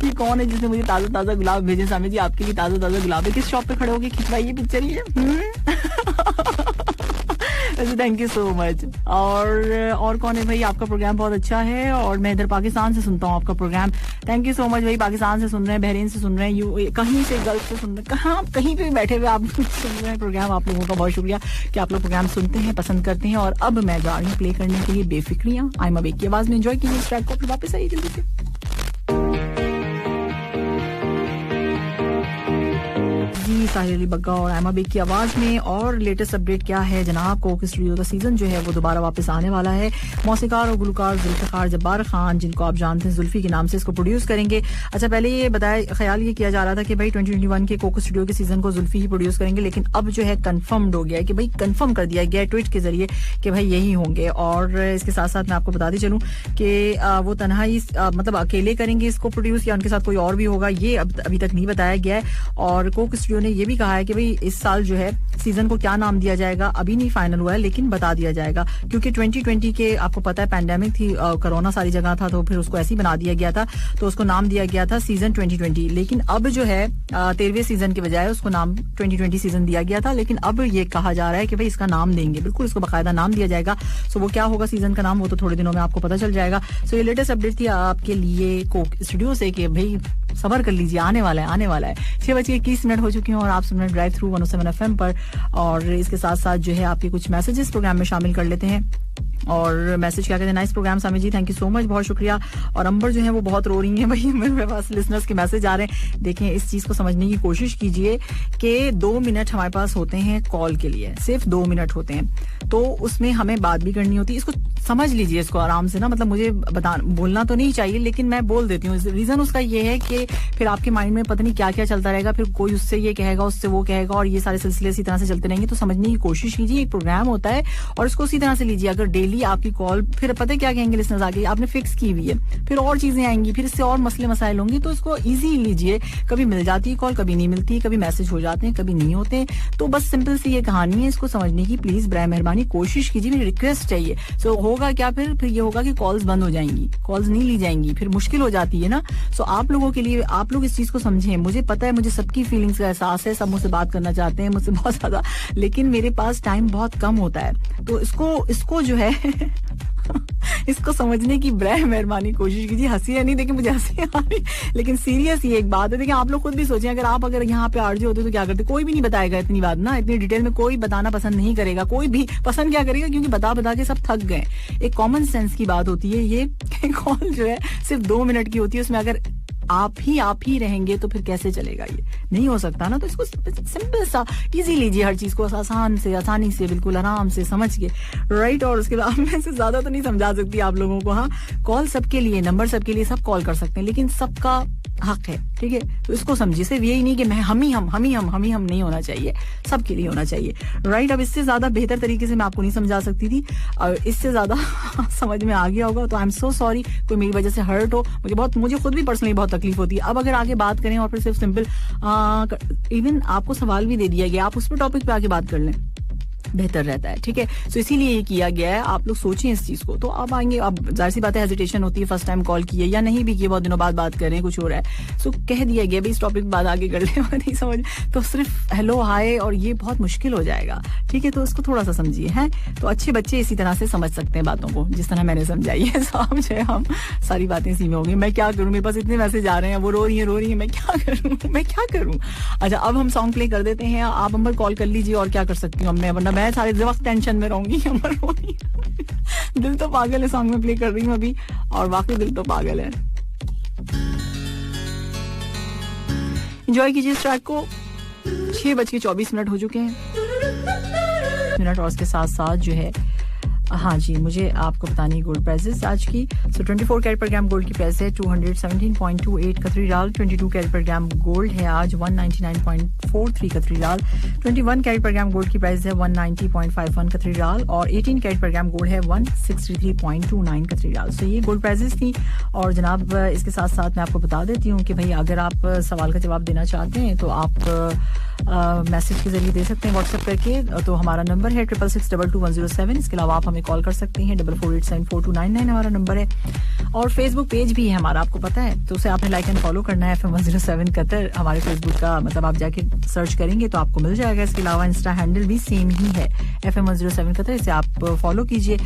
ये कौन है जिसने मुझे ताजा ताजा गुलाब भेजे? सामी जी आपके लिए ताजा ताजा गुलाब है, किस शॉप पे खड़े होके खिंचवाइए पिक्चर ये। Thank you so much. और कौन है भाई, आपका प्रोग्राम बहुत अच्छा है और मैं इधर पाकिस्तान से सुनता हूँ आपका program. Thank you so much भाई, पाकिस्तान से सुन रहे हैं, बहरीन से सुन रहे हैं, कहीं से गल्फ से सुन रहे हैं, कहाँ कहीं पे भी बैठे हुए आप सुन रहे हैं प्रोग्राम। आप लोगों का बहुत शुक्रिया कि आप लोग प्रोग्राम सुनते हैं, पसंद करते हैं। और अब मैं जा रही हूँ प्ले करने के लिए बेफिक्रियां, आई एम अवेक की आवाज में। एंजॉय कीजिए इस ट्रैक को, फिर वापस आइए जल्दी से। साहिर अली बग्गा और एमा बेग की आवाज में। और लेटेस्ट अपडेट क्या है जनाब, कोक स्टूडियो का सीजन जो है वो दोबारा वापस आने वाला है। मौसीकार और गुलकार जुल्फिकार जब्बार खान, जिनको आप जानते हैं जुल्फी के नाम से, इसको प्रोड्यूस करेंगे। अच्छा, पहले ये बताया, ख्याल ये किया जा रहा था कि भाई 2021 के कोक स्टूडियो के सीजन को जुल्फी ही प्रोड्यूस करेंगे, लेकिन अब जो है कंफर्म्ड हो गया है कि भाई कंफर्म कर दिया गया ट्वीट के जरिए कि भाई यही होंगे। और इसके साथ साथ मैं आपको बताती चलूं कि वो तन्हा ही मतलब अकेले करेंगे इसको प्रोड्यूस, या उनके साथ कोई और भी होगा, ये अभी तक नहीं बताया गया है। और कोक स्टूडियो ने ये भी कहा है कि भाई इस साल जो है सीजन को क्या नाम दिया जाएगा अभी नहीं फाइनल हुआ है, लेकिन बता दिया जाएगा, क्योंकि 2020 के आपको पता है पैंडेमिक थी, कोरोना सारी जगह था, तो फिर उसको ऐसे ही बना दिया गया था, तो उसको नाम दिया गया था सीजन 2020। लेकिन अब जो है 13वें सीजन के बजाय उसको नाम 2020 सीजन दिया गया था, लेकिन अब ये कहा जा रहा है कि भाई इसका नाम देंगे, बिल्कुल इसको बाकायदा नाम दिया जाएगा। सो वो क्या होगा सीजन का नाम, वो तो थोड़े दिनों में आपको पता चल जाएगा। सो ये लेटेस्ट अपडेट थी आपके लिए कोक स्टूडियो से कि भाई सबर कर लीजिए, आने वाला है। 6:21 हो चुकी हूँ और आप सुन रहे ड्राइव थ्रू 107 FM पर। और इसके साथ साथ जो है आपके कुछ मैसेजेस प्रोग्राम में शामिल कर लेते हैं। और मैसेज क्या कहते हैं, nice program Sami ji, thank you so much, बहुत शुक्रिया। और अंबर जो है वो बहुत रो रही है भाई, मेरे पास लिसनर्स के मैसेज आ रहे हैं। देखें, इस चीज को समझने की कोशिश कीजिए कि 2 मिनट हमारे पास होते हैं कॉल के लिए, सिर्फ 2 मिनट होते हैं, तो उसमें हमें बात भी करनी होती है। इसको समझ लीजिए इसको आराम से ना, मतलब मुझे बोलना तो नहीं चाहिए लेकिन मैं बोल देती हूँ। रीजन उसका ये है कि फिर आपके माइंड में पता नहीं क्या क्या चलता रहेगा, फिर कोई उससे ये कहेगा, उससे वो कहेगा, और ये सारे सिलसिले इसी तरह से चलते रहेंगे। तो समझने की कोशिश कीजिए, एक प्रोग्राम होता है और इसको उसी तरह से लीजिए। अगर डेली आपकी कॉल, फिर पता है क्या कहेंगे लिसनर्स आगे, आपने फिक्स की हुई है, फिर और चीजें आएंगी, फिर इससे और मसले मसाइल होंगे, तो इसको ईजी लीजिए। कभी मिल जाती है कॉल, कभी नहीं मिलती, कभी मैसेज हो जाते हैं, कभी नहीं होते। तो बस सिंपल सी ये कहानी है, इसको समझने की प्लीज बराए मेहरबानी कोशिश कीजिए, मेरी रिक्वेस्ट है ये। सो होगा क्या, फिर ये होगा कि कॉल्स बंद हो जाएंगी, कॉल्स नहीं ली जाएंगी, फिर मुश्किल हो जाती है ना। सो आप लोगों के लिए, आप लोग इस चीज को समझें। मुझे पता है, मुझे सबकी फीलिंग्स का एहसास है, सब मुझसे बात करना चाहते हैं मुझसे बहुत ज्यादा, लेकिन मेरे पास टाइम बहुत कम होता है। तो इसको जो है इसको समझने की बराए मेहरबानी कोशिश कीजिए। हंसी है नहीं, देखिए मुझे हंसी आ रही, लेकिन सीरियस ये एक बात है। देखिए आप लोग खुद भी सोचें, अगर यहाँ पे आरजे होते तो क्या करते? कोई भी नहीं बताएगा इतनी बात ना, इतनी डिटेल में कोई बताना पसंद नहीं करेगा, कोई भी पसंद क्या करेगा, क्योंकि बता के सब थक गए। एक कॉमन सेंस की बात होती है ये, कॉल जो है सिर्फ 2 मिनट की होती है, उसमें अगर आप ही रहेंगे तो फिर कैसे चलेगा? ये नहीं हो सकता ना। तो इसको सिंपल सा इजी लीजिए, हर चीज को आसानी से बिल्कुल आराम से समझ के, राइट। और उसके बाद मैं से ज्यादा तो नहीं समझा सकती आप लोगों को। हाँ, कॉल सबके लिए, नंबर सबके लिए, सब कॉल कर सकते हैं, लेकिन सबका हक है, ठीक है। तो इसको समझिए, सिर्फ यही नहीं कि मैं हम ही हम नहीं होना चाहिए, सबके लिए होना चाहिए, राइट। अब इससे ज्यादा बेहतर तरीके से मैं आपको नहीं समझा सकती थी, और इससे ज्यादा समझ में आ गया होगा तो आई एम सो सॉरी। कोई मेरी वजह से हर्ट हो, मुझे खुद भी पर्सनली बहुत तकलीफ होती है। अब अगर आगे बात करें और फिर सिर्फ सिंपल इवन आपको सवाल भी दे दिया गया, आप उस पर टॉपिक पे आगे बात कर लें, बेहतर रहता है, ठीक है। तो इसीलिए ये किया गया है, आप लोग सोचें इस चीज को। तो अब आएंगे, अब जाहिर सी बात है हेजिटेशन होती है, फर्स्ट टाइम कॉल की है या नहीं भी की, बहुत दिनों बाद बात कर रहे हैं, कुछ हो रहा है, सो कह दिया गया भाई इस टॉपिक बाद आगे कर ले, नहीं समझ तो सिर्फ हेलो हाय और ये बहुत मुश्किल हो जाएगा, ठीक है। तो इसको थोड़ा सा समझिए, है तो अच्छे बच्चे इसी तरह से समझ सकते हैं बातों को, जिस तरह मैंने समझाई है। हम सारी बातें इसी में होंगी। मैं क्या करूँ, मेरे पास इतने मैसेज आ रहे हैं, वो रो रही है, मैं क्या करूँ। अच्छा, अब हम सॉन्ग प्ले कर देते हैं, आप अंबर कॉल कर लीजिए, और क्या कर सकती हूँ मैं, वरना मैं सारे वक्त टेंशन में रहूंगी। दिल तो पागल है, सॉन्ग में प्ले कर रही हूँ अभी, और वाकई दिल तो पागल है। एंजॉय कीजिए इस ट्रैक को। 6:24 हो चुके हैं और उसके साथ साथ जो है, हाँ जी, मुझे आपको बतानी है गोल्ड प्राइसेस आज की। सो 24 कैरेट पर ग्राम गोल्ड की प्राइस है 217.28 कतरी रियाल। 22 कैरेट पर ग्राम गोल्ड है आज 199.43 कतरी रियाल। 21 कैरेट पर ग्राम गोल्ड की प्राइस है 190.51 कतरी रियाल, और 18 कैरेट पर ग्राम गोल्ड है 163.29 कतरी रियाल। सो ये गोल्ड प्राइसेस थी। और जनाब इसके साथ साथ मैं आपको बता देती हूँ कि भाई अगर आप सवाल का जवाब देना चाहते हैं तो आप मैसेज के जरिए दे सकते हैं व्हाट्सएप करके। तो हमारा नंबर है 66622107। इसके अलावा आप हमें कॉल कर सकते हैं 44874299 हमारा नंबर है। और फेसबुक पेज भी है हमारा, आपको पता है, तो उसे आपने लाइक एंड फॉलो करना है, FM 107 कतर हमारे फेसबुक का, मतलब आप जाके सर्च करेंगे तो आपको मिल जाएगा। इसके अलावा इंस्टा हैंडल भी सेम ही है, FM 107 कतर, इसे आप फॉलो कीजिए।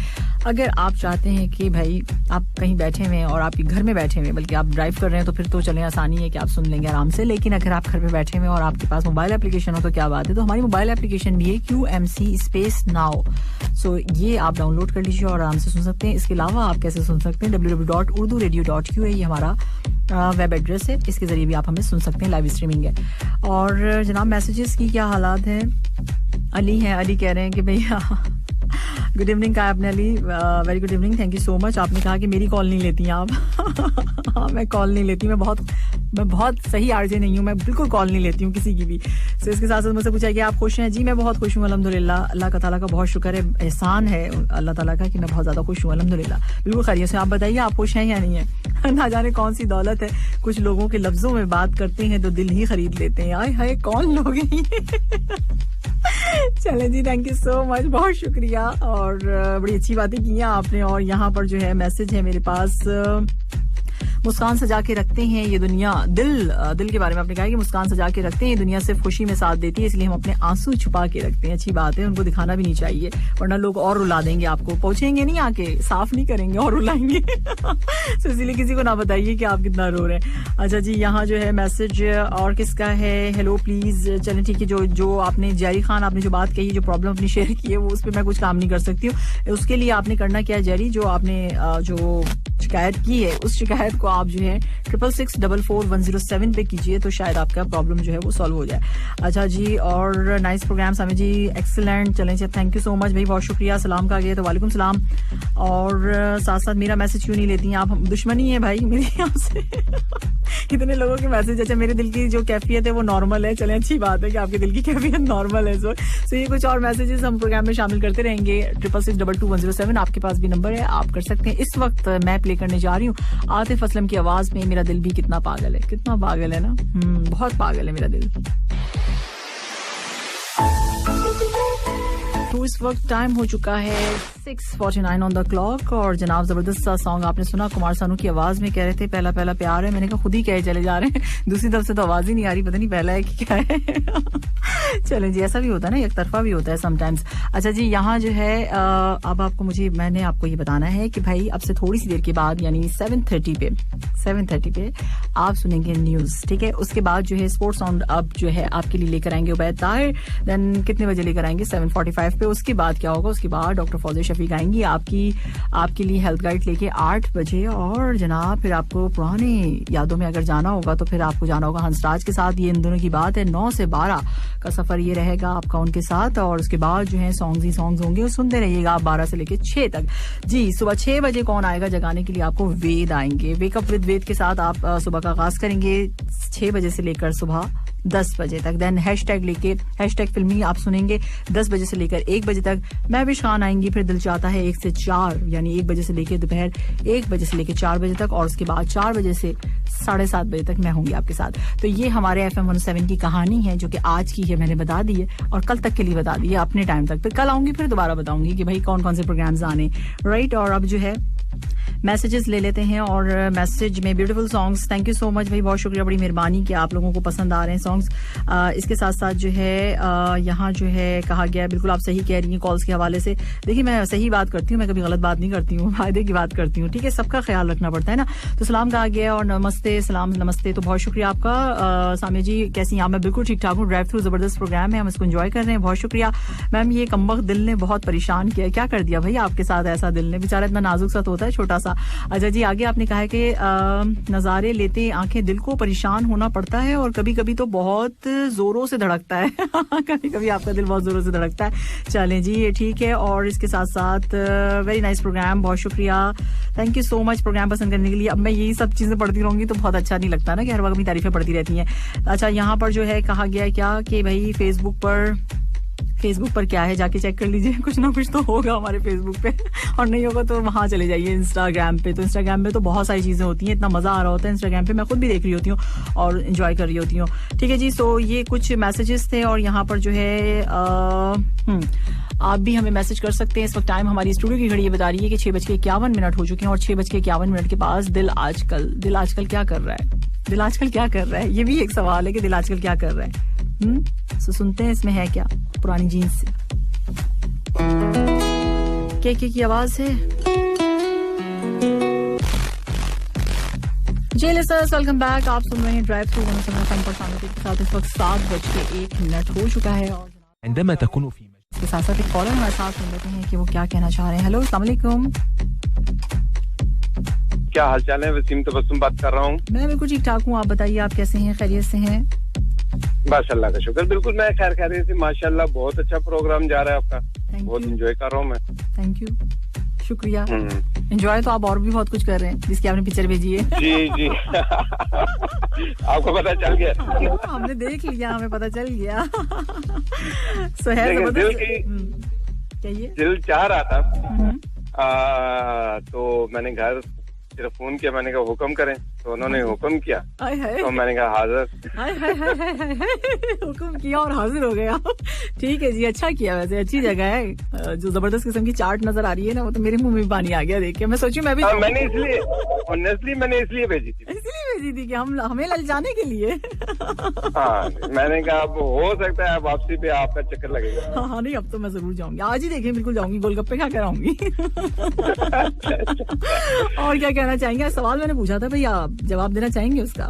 अगर आप चाहते हैं कि भाई आप कहीं बैठे हुए हैं और आप घर में बैठे हुए हैं, बल्कि आप ड्राइव कर रहे हैं, तो फिर तो चलें, आसानी है कि आप सुन लेंगे आराम से। लेकिन अगर आप घर पे बैठे हुए हैं और आपके पास मोबाइल एप्लीकेशन हो तो क्या बात है। तो हमारी मोबाइल एप्लीकेशन भी है QMC स्पेस नाउ। सो ये आप डाउनलोड कर लीजिए और आराम से सुन सकते हैं। इसके अलावा आप कैसे सुन सकते हैं, www.urduradio.qa ये हमारा वेब एड्रेस है, इसके जरिए भी आप हमें सुन सकते हैं, लाइव स्ट्रीमिंग है। और जनाब मैसेजेस की क्या हालात हैं? अली हैं, अली कह रहे हैं कि भैया गुड इवनिंग कहा आपने Ali, very good evening, thank you so much. आपने कहा कि मेरी कॉल नहीं लेती आप। हाँ, मैं कॉल नहीं लेती, मैं बहुत सही आरजे नहीं हूँ, मैं बिल्कुल कॉल नहीं लेती हूँ किसी की भी। सो इसके साथ साथ मुझसे पूछा कि आप खुश हैं? जी मैं बहुत खुश हूँ अल्हम्दुलिल्लाह, अल्लाह का ताला का बहुत शुक्र है, एहसान है अल्लाह ताला का कि मैं बहुत ज्यादा खुश हूँ अल्हम्दुलिल्लाह, बिल्कुल खैरियत से। आप बताइए आप खुश हैं या नहीं है? ना जाने कौन सी दौलत है, कुछ लोगों के लफ्जों में बात करते हैं तो दिल ही खरीद लेते हैं। आए हाय, कौन लोग हैं ये? चलें जी, थैंक यू सो मच, बहुत शुक्रिया, और बड़ी अच्छी बातें की हैं आपने। और यहाँ पर जो है मैसेज है मेरे पास, मुस्कान सजा के रखते हैं ये दुनिया, दिल के बारे में आपने कहा कि मुस्कान सजा के रखते हैं ये दुनिया सिर्फ खुशी में साथ देती है, इसलिए हम अपने आंसू छुपा के रखते हैं। अच्छी बात है, उनको दिखाना भी नहीं चाहिए, वरना लोग और रुला देंगे आपको, पहुंचेंगे नहीं, आके साफ नहीं करेंगे और रुलाएंगे। तो इसीलिए किसी को ना बताइए कि आप कितना रो रहे हैं। अच्छा जी, यहाँ जो है मैसेज और किसका है, हेलो प्लीज, चलें ठीक है, जो आपने जैरी खान आपने जो बात कही, जो प्रॉब्लम अपनी शेयर की है, वो उस पर मैं कुछ काम नहीं कर सकती हूँ। उसके लिए आपने करना क्या है जैरी, जो आपने जो शिकायत की है उस शिकायत को आप जो है 66644107 पे कीजिए तो शायद आपका प्रॉब्लम जो है वो सॉल्व हो जाए। अच्छा जी, और नाइस प्रोग्राम सामी जी, एक्सीलेंट। चलें जी, थैंक यू सो मच भाई, बहुत शुक्रिया। सलाम का गया तो वालेकुम सलाम। और साथ साथ मेरा मैसेज क्यों नहीं लेती हैं आप? दुश्मनी है भाई मेरी आपसे। कितने लोगों के मैसेज। अच्छा, मेरे दिल की जो कैफियत है वो नॉर्मल है। चलें, अच्छी बात है कि आपके दिल की कैफियत नॉर्मल है। सो ये कुछ और मैसेजेस हम प्रोग्राम में शामिल करते रहेंगे। 66622107 आपके पास भी नंबर है, आप कर सकते हैं। इस वक्त मैं प्ले करने जा रही हूँ आतिफ असलम की आवाज में मेरा दिल भी कितना पागल है। कितना पागल है ना, बहुत पागल है मेरा दिल। तो इस वक्त टाइम हो चुका है 6:49 ऑन द क्लॉक और जनाब जबरदस्त सा सॉन्ग आपने सुना कुमार सानू की आवाज में। कह रहे थे पहला पहला प्यार है, मैंने कहा खुद ही कहे चले जा रहे हैं। दूसरी तरफ से तो आवाज ही नहीं आ रही, पता नहीं पहला है कि क्या है। चलें जी, ऐसा भी होता है ना, एक तरफा भी होता है समटाइम्स। अच्छा जी, यहाँ जो है अब आपको मैंने आपको ये बताना है कि भाई अब से थोड़ी सी देर के बाद यानी 7:30 पे आप सुनेंगे न्यूज, ठीक है। उसके बाद जो है स्पोर्ट्स साउंड अब जो है आपके लिए लेकर आएंगे उबैद ताहिर। देन कितने बजे लेकर आएंगे? 7:45 पे। उसके बाद क्या होगा? उसके बाद डॉक्टर फौजिया शफीक आएंगी आपके लिए हेल्थ गाइड लेके 8 बजे। और जनाब फिर आपको पुराने यादों में अगर जाना होगा तो फिर आपको जाना होगा हंसराज के साथ। ये इन दोनों की बात है। 9 से 12 का सफर ये रहेगा आपका उनके साथ। और उसके बाद जो है सॉन्ग्स ही सॉन्ग्स होंगे, और सुनते रहिएगा आप 12 से लेके 6 तक। जी, सुबह 6 बजे कौन आएगा जगाने के लिए? आपको वेद आएंगे। वेकअप विद वेद के साथ आप सुबह का आगाज करेंगे 6 बजे से लेकर सुबह 10 बजे तक। देन हैशटैग फिल्मी आप सुनेंगे 10 बजे से लेकर 1 बजे तक। महविश खान आएंगी फिर दिल चाहता है 1 से 4 यानी 1 बजे से लेकर दोपहर 1 बजे से लेकर 4 बजे तक। और उसके बाद 4 बजे से 7:30 बजे तक मैं होंगी आपके साथ। तो ये हमारे FM 107 की कहानी है जो कि आज की है, मैंने बता दी है और कल तक के लिए बता दी है अपने टाइम तक। फिर कल आऊंगी फिर दोबारा बताऊंगी कि भाई कौन कौन से प्रोग्राम्स आने, राइट। और अब जो है मैसेजेस ले लेते हैं और मैसेज में beautiful songs. Thank you so much भाई, बहुत शुक्रिया, बड़ी मेहरबानी कि आप लोगों को पसंद आ रहे हैं सॉन्ग्स। इसके साथ साथ जो है यहाँ जो है कहा गया है, बिल्कुल आप सही कह रही हैं कॉल्स के हवाले से। देखिए मैं सही बात करती हूँ, मैं कभी गलत बात नहीं करती हूँ, फायदे की बात करती हूँ, ठीक है। सबका ख्याल रखना पड़ता है ना। तो सलाम कहा गया और नमस्ते, सलाम नमस्ते। तो बहुत शुक्रिया आपका। सामिया जी कैसी हैं आप? मैं बिल्कुल ठीक ठाक हूँ। ड्राइव थ्रू जबरदस्त प्रोग्राम है, हम इसको एंजॉय कर रहे हैं। बहुत शुक्रिया मैम। ये कमबख्त दिल ने बहुत परेशान किया, क्या कर दिया भाई आपके साथ ऐसा? दिल ने बेचारा इतना नाजुक सा होता है छोटा सा। अच्छा जी, आगे आपने कहा है कि नजारे लेते आंखें दिल को परेशान होना पड़ता है और कभी कभी तो बहुत जोरों से धड़कता है। कभी कभी आपका दिल बहुत जोरों से धड़कता है। चलें जी, ये ठीक है। और इसके साथ साथ वेरी नाइस प्रोग्राम, बहुत शुक्रिया, thank you so much program पसंद करने के लिए। अब मैं यही सब चीजें पढ़ती रहूंगी तो बहुत अच्छा नहीं लगता ना कि हर वक्त अपनी तारीफें पढ़ती रहती हैं। अच्छा, यहाँ पर जो है कहा गया है क्या कि भाई फेसबुक पर क्या है, जाके चेक कर लीजिए, कुछ ना कुछ तो होगा हमारे फेसबुक पे। और नहीं होगा तो वहां चले जाइए इंस्टाग्राम पे। तो इंस्टाग्राम पे तो बहुत सारी चीजें होती हैं, इतना मजा आ रहा होता है इंस्टाग्राम पे, मैं खुद भी देख रही होती हूँ और एंजॉय कर रही होती हूँ, ठीक है जी। सो ये कुछ मैसेजेस थे और यहाँ पर जो है आप भी हमें मैसेज कर सकते हैं। इस वक्त टाइम हमारी स्टूडियो की घड़ी ये बता रही है कि 6:51 हो चुके हैं और 6:51 के पास दिल आजकल क्या कर रहा है? दिल आजकल क्या कर रहा है, ये भी एक सवाल है कि दिल आजकल क्या कर रहा है। सो सुनते हैं इसमें है क्या, पुरानी जीन्स से के की आवाज है। जी लिसनर्स, वेलकम बैक। आप सुन रहे हैं ड्राइव थ्रू के साथ। इस वक्त 7:01 हो चुका है और इसके साथ साथ एक कॉलर हमारे साथ सुन लेते हैं कि वो क्या कहना चाह रहे हैं। हेलो, अस्सलाम वालेकुम। क्या हाल चाल है? वसीम तबस्सुम बात कर रहा हूँ। मैं बिल्कुल ठीक ठाक हूँ, आप बताइए आप कैसे हैं, खैरियत से हैं? माशाल्लाह का शुक्र, बिल्कुल मैं खैरियत से। माशाल्लाह बहुत अच्छा प्रोग्राम जा रहा है आपका, बहुत एंजॉय कर रहा हूँ मैं। थैंक यू, शुक्रिया। एंजॉय तो आप और भी बहुत कुछ कर रहे हैं जिसकी आपने पिक्चर भेजी है। जी आपको पता चल गया? हमने देख लिया, हमें पता चल गया। दिल चाह रहा था तो मैंने घर सिर्फ फोन किया, मैंने कहा हुक्म करें, तो उन्होंने हुक्म किया तो मैंने कहा हाजिर। हुक्म किया और हाजिर हो गया। ठीक है जी, अच्छा किया। वैसे अच्छी जगह है, जो जबरदस्त किस्म की चाट नजर आ रही है ना, वो तो मेरे मुंह में पानी आ गया देख के। मैं सोचूं मैं भी मैंने इसलिए भेजी थी कि हमें ललचाने के लिए। हाँ, मैंने कहा अब हो सकता है वापसी पे आपका चक्कर लगेगा। हाँ नहीं, अब तो मैं जरूर जाऊंगी, आज ही देखें, बिल्कुल जाऊंगी, गोलगप्पे खा कर आऊंगी। और क्या कहना चाहेंगे? सवाल मैंने पूछा था भैया, आप जवाब देना चाहेंगे उसका?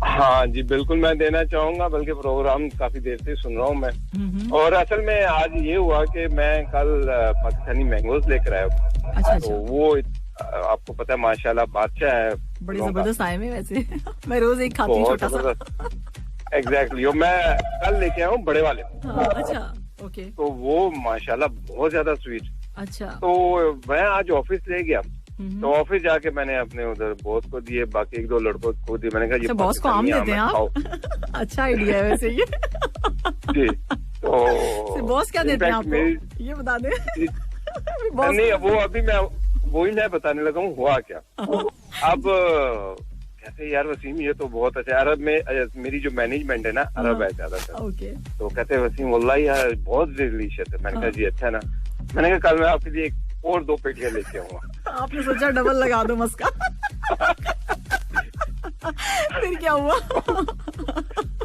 हाँ जी बिल्कुल मैं देना चाहूंगा, बल्कि प्रोग्राम काफी देर से सुन रहा हूँ मैं। और असल में आज ये हुआ कि मैं कल पाकिस्तानी मैंगोज लेकर आया। अच्छा। तो वो आपको पता है माशाल्लाह बादशाह है। बड़ी जबरदस्त आए में वैसे मैं रोज एक खाती हूँ छोटा सा। एग्जैक्टली मैं कल लेके आया हूँ बड़े वाले। हाँ, अच्छा ओके। तो वो माशाल्लाह बहुत ज्यादा स्वीट। अच्छा। तो मैं आज ऑफिस ले गया, तो ऑफिस जाके मैंने अपने उधर बॉस को दिए, बाकी 1-2 लड़कों को दिए। मैंने कहा ये बॉस को आम देते हैं आप? अच्छा आइडिया है वैसे ये। जी। तो बॉस क्या देते हैं आपको ये बता दे। नहीं वो अभी मैं वही मैं बताने लगा हूँ हुआ क्या। अब कहते यार वसीम ये तो बहुत अच्छा। अरब में मेरी जो मैनेजमेंट है ना अरब है ज्यादातर। तो कहते वसीम वल्लाह यार बहुत डिलीशियस है। मैंने कहा जी अच्छा ना। मैंने कहा कल मैं आपके लिए और 2 पेटियां लेके आऊंगा। आपने सोचा डबल लगा दो मस्का। फिर क्या हुआ?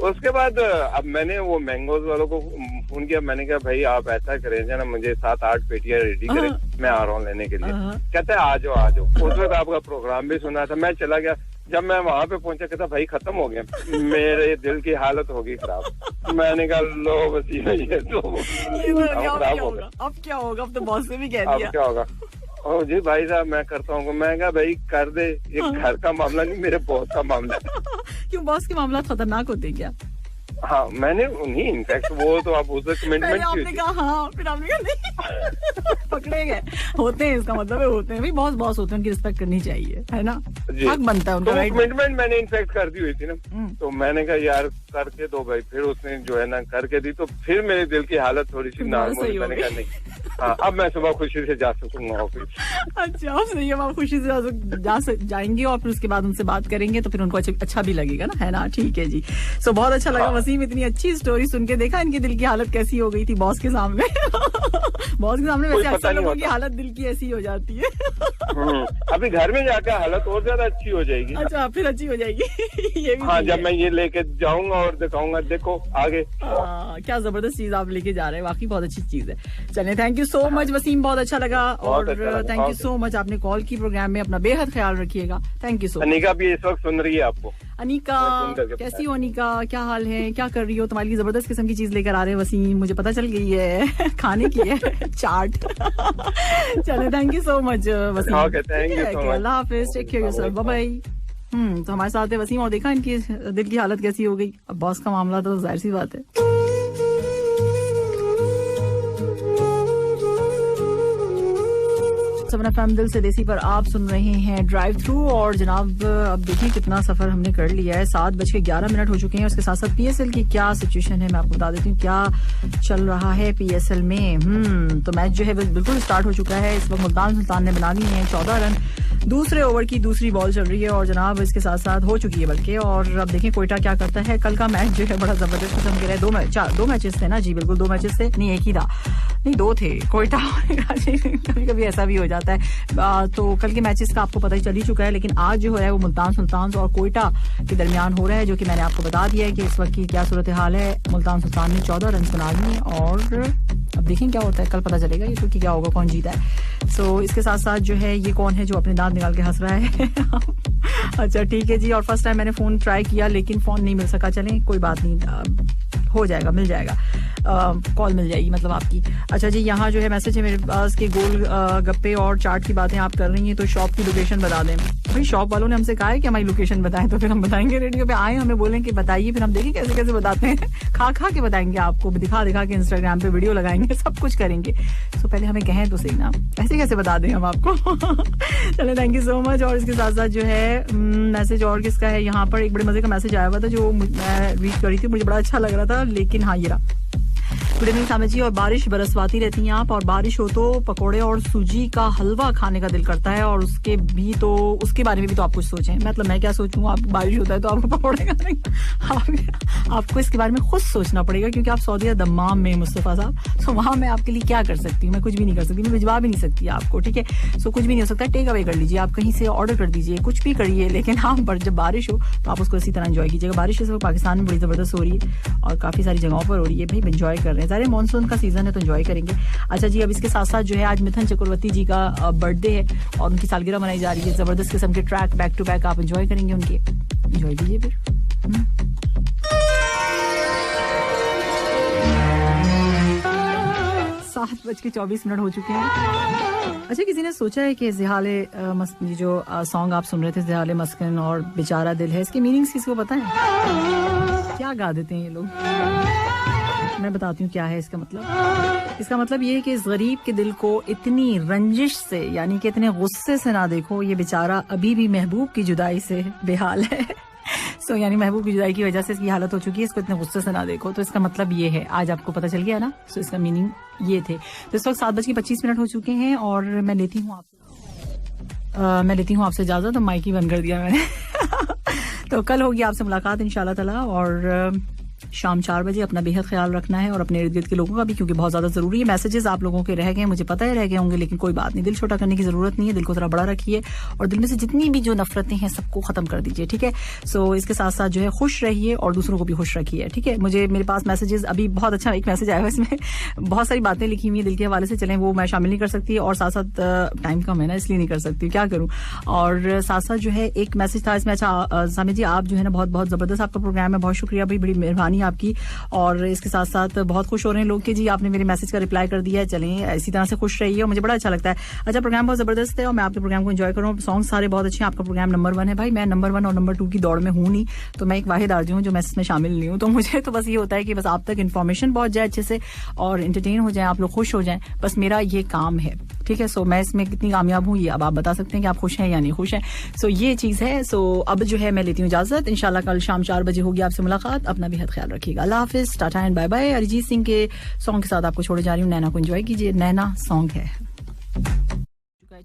उसके बाद अब मैंने वो मैंगोज वालों को फोन किया। मैंने कहा भाई आप ऐसा करें ना मुझे 7-8 पेटियां रेडी करें, मैं आ रहा हूँ लेने के लिए। कहते हैं आ जाओ। उस वक्त आपका प्रोग्राम भी सुना था, मैं चला गया। जब मैं वहाँ पे पहुंचा कहता भाई खत्म हो गया। मेरे दिल की हालत होगी खराब। मैंने कहा लो बस ये तो खराब होगा। अब क्या होगा? अब तो बॉस से भी कह दिया। अब क्या होगा? ओ जी भाई साहब मैं करता हूँ। मैं कहा भाई कर दे, ये घर का मामला नहीं मेरे बॉस का मामला है। क्यों बॉस के मामला खतरनाक होते हैं क्या? हाँ मैंने नहीं इनफैक्ट वो तो आप उसे कमिटमेंट आपने कहा हाँ, फिर आपने कहा नहीं। पकड़े गए होते हैं, इसका मतलब है होते हैं भाई। बॉस होते हैं, उनकी रिस्पेक्ट करनी चाहिए है ना, हक बनता है उनका। तो कमिटमेंट मैंने इनफैक्ट कर दी हुई थी ना। तो मैंने कहा यार करके दो भाई। फिर उसने जो है ना करके दी, तो फिर मेरे दिल की हालत थोड़ी सी नॉर्मल। मैंने कहा नहीं हाँ अब मैं सुबह खुशी से जा सकूंगा ऑफिस। अच्छा सही है, आप खुशी से जाएंगे और फिर उसके बाद उनसे बात करेंगे तो फिर उनको अच्छा भी लगेगा ना, है ना। ठीक है जी। सो बहुत अच्छा लगा वसीम, इतनी अच्छी स्टोरी सुन के। देखा इनके दिल की हालत कैसी हो गई थी बॉस के सामने। बॉस के सामने वैसे अक्सर लोगों की हालत दिल की ऐसी हो जाती है। अभी घर में जाकर हालत और ज्यादा अच्छी हो जाएगी। अच्छा फिर अच्छी हो जाएगी। ये भी हाँ जब मैं ये लेके जाऊंगा और दिखाऊंगा देखो आगे। क्या जबरदस्त चीज आप लेके जा रहे हैं, वाकई बहुत अच्छी चीज है। चलिए thank you so much Wasim, बहुत अच्छा लगा। और थैंक यू सो मच आपने कॉल की प्रोग्राम में। अपना बेहद ख्याल रखिएगा। Thank you so much. Anika भी इस वक्त सुन रही है आपको। अनिका कैसी हो? अनिका क्या हाल है, क्या कर रही हो? तुम्हारी जबरदस्त किस्म की चीज लेकर आ रहे हैं वसीम, मुझे पता चल गई है। खाने की है चाट। चलो thank you so much Wasim. अल्लाह हाफिज, take care yourself, bye bye. तो हमारे साथ है वसीम और देखा इनकी दिल की हालत कैसी हो गई। अब बॉस का मामला तो जाहिर सी बात है। सपना फैम दिल से देसी पर आप सुन रहे हैं ड्राइव थ्रू। और जनाब अब देखिए कितना सफर हमने कर लिया है। 7:11 हो चुके हैं। उसके साथ साथ पीएसएल की क्या सिचुएशन है मैं आपको बता देती हूँ, क्या चल रहा है पीएसएल में। तो मैच जो है बिल्कुल स्टार्ट हो चुका है। इस वक्त मुल्तान सुल्तान ने बना ली है 14 रन। दूसरे ओवर की दूसरी बॉल चल रही है और जनाब इसके साथ साथ हो चुकी है बल्कि। और अब देखें कोयटा क्या करता है। कल का मैच जो है बड़ा जबरदस्त किस्म के रहे। 2 मैचेस थे ना जी, बिल्कुल 2 मैचेस थे, नहीं एक ही था, नहीं 2 थे। कोयटा कभी कभी ऐसा भी हो जाता है। तो कल के मैचेस का आपको पता ही चल ही चुका है, लेकिन आज जो है वो मुल्तान सुल्तान और कोयटा के दरमियान हो रहा है, जो कि मैंने आपको बता दिया है कि इस वक्त की क्या सूरत हाल है। मुल्तान सुल्तान ने 14 रन बना लिए और अब देखें क्या होता है, कल पता चलेगा ये तो कि क्या होगा, कौन जीता है। सो इसके साथ साथ जो है ये कौन है जो अपने दांत निकाल के हंस रहा है। अच्छा ठीक है जी। और फर्स्ट टाइम मैंने फोन ट्राई किया लेकिन फोन नहीं मिल सका। चलें कोई बात नहीं, हो जाएगा, मिल जाएगा, कॉल मिल जाएगी मतलब आपकी। अच्छा जी, यहाँ जो है मैसेज है मेरे पास कि गोल गप्पे और चाट की बातें आप कर रही हैं तो शॉप की लोकेशन बता दें। भाई शॉप वालों ने हमसे कहा है कि हमारी लोकेशन बताएं, तो फिर हम बताएंगे। रेडियो पे आए हमें बोलें कि बताइए, फिर हम देखें कैसे कैसे बताते हैं। खा खा के बताएंगे आपको, दिखा दिखा के इंस्टाग्राम पे वीडियो लगाएंगे, सब कुछ करेंगे। तो पहले हमें कहें तो सही ना, ऐसे कैसे बता दें हम आपको। चलो थैंक यू सो मच। और इसके साथ साथ जो है मैसेज और किसका है, यहाँ पर एक बड़े मजे का मैसेज आया हुआ था जो मैं रीड करी थी, मुझे बड़ा अच्छा लग रहा था। लेकिन हाँ ये रहा, गुड इवनिंग सामने जी। और बारिश बरसवाती रहती हैं आप, और बारिश हो तो पकोड़े और सूजी का हलवा खाने का दिल करता है। और उसके बारे में भी तो आप कुछ सोचें। मतलब मैं क्या सोचूं, आप बारिश होता है तो आपको पकोड़े खाने, आपको इसके बारे में खुद सोचना पड़ेगा, क्योंकि आप सऊदी दम्माम में मुस्तफा साहब, तो वहां मैं आपके लिए क्या कर सकती हूँ? मैं कुछ भी नहीं कर सकती, मैं भिजवा भी नहीं सकती आपको, ठीक है। सो कुछ भी नहीं हो सकता, टेक अवे कर लीजिए, आप कहीं से ऑर्डर कर दीजिए, कुछ भी करिए। लेकिन हाँ, पर जब बारिश हो तो आप उसको इसी तरह एंजॉय कीजिएगा। बारिश इस वक्त पाकिस्तान में बड़ी जबरदस्त हो रही है और काफी सारी जगहों पर हो रही है। भाई एंजॉय कर रहे हैं, सारे मानसून का सीजन है तो एंजॉय करेंगे। अच्छा जी, अब इसके साथ साथ जो है आज मिथुन चक्रवर्ती जी का बर्थडे है और उनकी सालगिरह मनाई जा रही है। जबरदस्त किस्म के ट्रैक बैक टू बैक आप एंजॉय करेंगे उनके, एंजॉय कीजिए फिर। 7:24 हो चुके हैं। अच्छा, किसी ने सोचा है कि ज़िहाले ये जो सॉन्ग आप सुन रहे थे, ज़िहाले मस्कन और बेचारा दिल है, इसके मीनिंग्स किसको पता है? क्या गा देते हैं ये लोग? मैं बताती हूँ क्या है इसका मतलब। इसका मतलब ये है कि इस गरीब के दिल को इतनी रंजिश से, यानी कि इतने गुस्से से ना देखो, ये बेचारा अभी भी महबूब की जुदाई से बेहाल है। सो यानी महबूब की जुदाई की वजह से इसकी हालत हो चुकी है, इसको इतने गुस्से से ना देखो। तो इसका मतलब ये है, आज आपको पता चल गया ना। सो इसका मीनिंग ये थे। तो इस वक्त 7:25 हो चुके हैं और मैं लेती हूँ आपसे इजाजत। तो माइक ही बंद कर दिया मैंने। तो कल होगी आपसे मुलाकात इंशाल्लाह ताला, और शाम 4 बजे। अपना बेहद ख्याल रखना है और अपने इर्द गिर्द के लोगों का भी, क्योंकि बहुत ज्यादा जरूरी है। मैसेजेस आप लोगों के रह गए, मुझे पता है रह गए होंगे, लेकिन कोई बात नहीं, दिल छोटा करने की जरूरत नहीं है। दिल को थोड़ा बड़ा रखिए और दिल में से जितनी भी जो नफरतें हैं सबको खत्म कर दीजिए, ठीक है। सो इसके साथ साथ जो है खुश रहिए और दूसरों को भी खुश रखिए, ठीक है। मेरे पास मैसेजेस अभी बहुत अच्छा एक मैसेज आया है, इसमें बहुत सारी बातें लिखी हुई है दिल के हवाले से, चलें वो मैं शामिल नहीं कर सकती, और साथ साथ टाइम कम है ना, इसलिए नहीं कर सकती, क्या करूं। और साथ साथ जो है एक मैसेज था इसमें। अच्छा सामिया जी, आप जो है ना बहुत बहुत जबरदस्त आपका प्रोग्राम है, बहुत शुक्रिया भाई, बड़ी मेहरबानी आपकी। और इसके साथ साथ बहुत खुश हो रहे हैं लोग कि जी आपने मेरे मैसेज का रिप्लाई कर दिया है। चलें इसी तरह से खुश रहिए और मुझे बड़ा अच्छा लगता है। अच्छा, प्रोग्राम बहुत जबरदस्त है और मैं आपके प्रोग्राम को एंजॉय कर रहा हूँ। सॉन्ग सारे बहुत अच्छे हैं, आपका प्रोग्राम नंबर 1 है भाई। मैं नंबर 1 और नंबर 2 की दौड़ में हूँ नहीं, तो मैं एक वाहिद आरजू हूँ जो मैसेज में शामिल नहीं हूँ। तो मुझे तो बस ये होता है कि बस आप तक इन्फॉर्मेशन पहुंच जाए अच्छे से और एंटरटेन हो जाए, आप लोग खुश हो जाए, बस मेरा ये काम है, ठीक है। सो मैं इसमें कितनी कामयाब हूँ ये अब आप बता सकते हैं कि आप खुश हैं या नहीं खुश हैं। सो ये चीज है। सो अब जो है मैं लेती हूँ इजाजत, इंशाल्लाह कल शाम 4 बजे होगी आपसे मुलाकात। अपना बेहद ख्याल रखिएगा। अल्लाह हाफिज, tata and bye bye. Arijit Singh के सॉन्ग के साथ आपको छोड़े जा रही हूँ। नैना को एंजॉय कीजिए। नैना सॉन्ग है।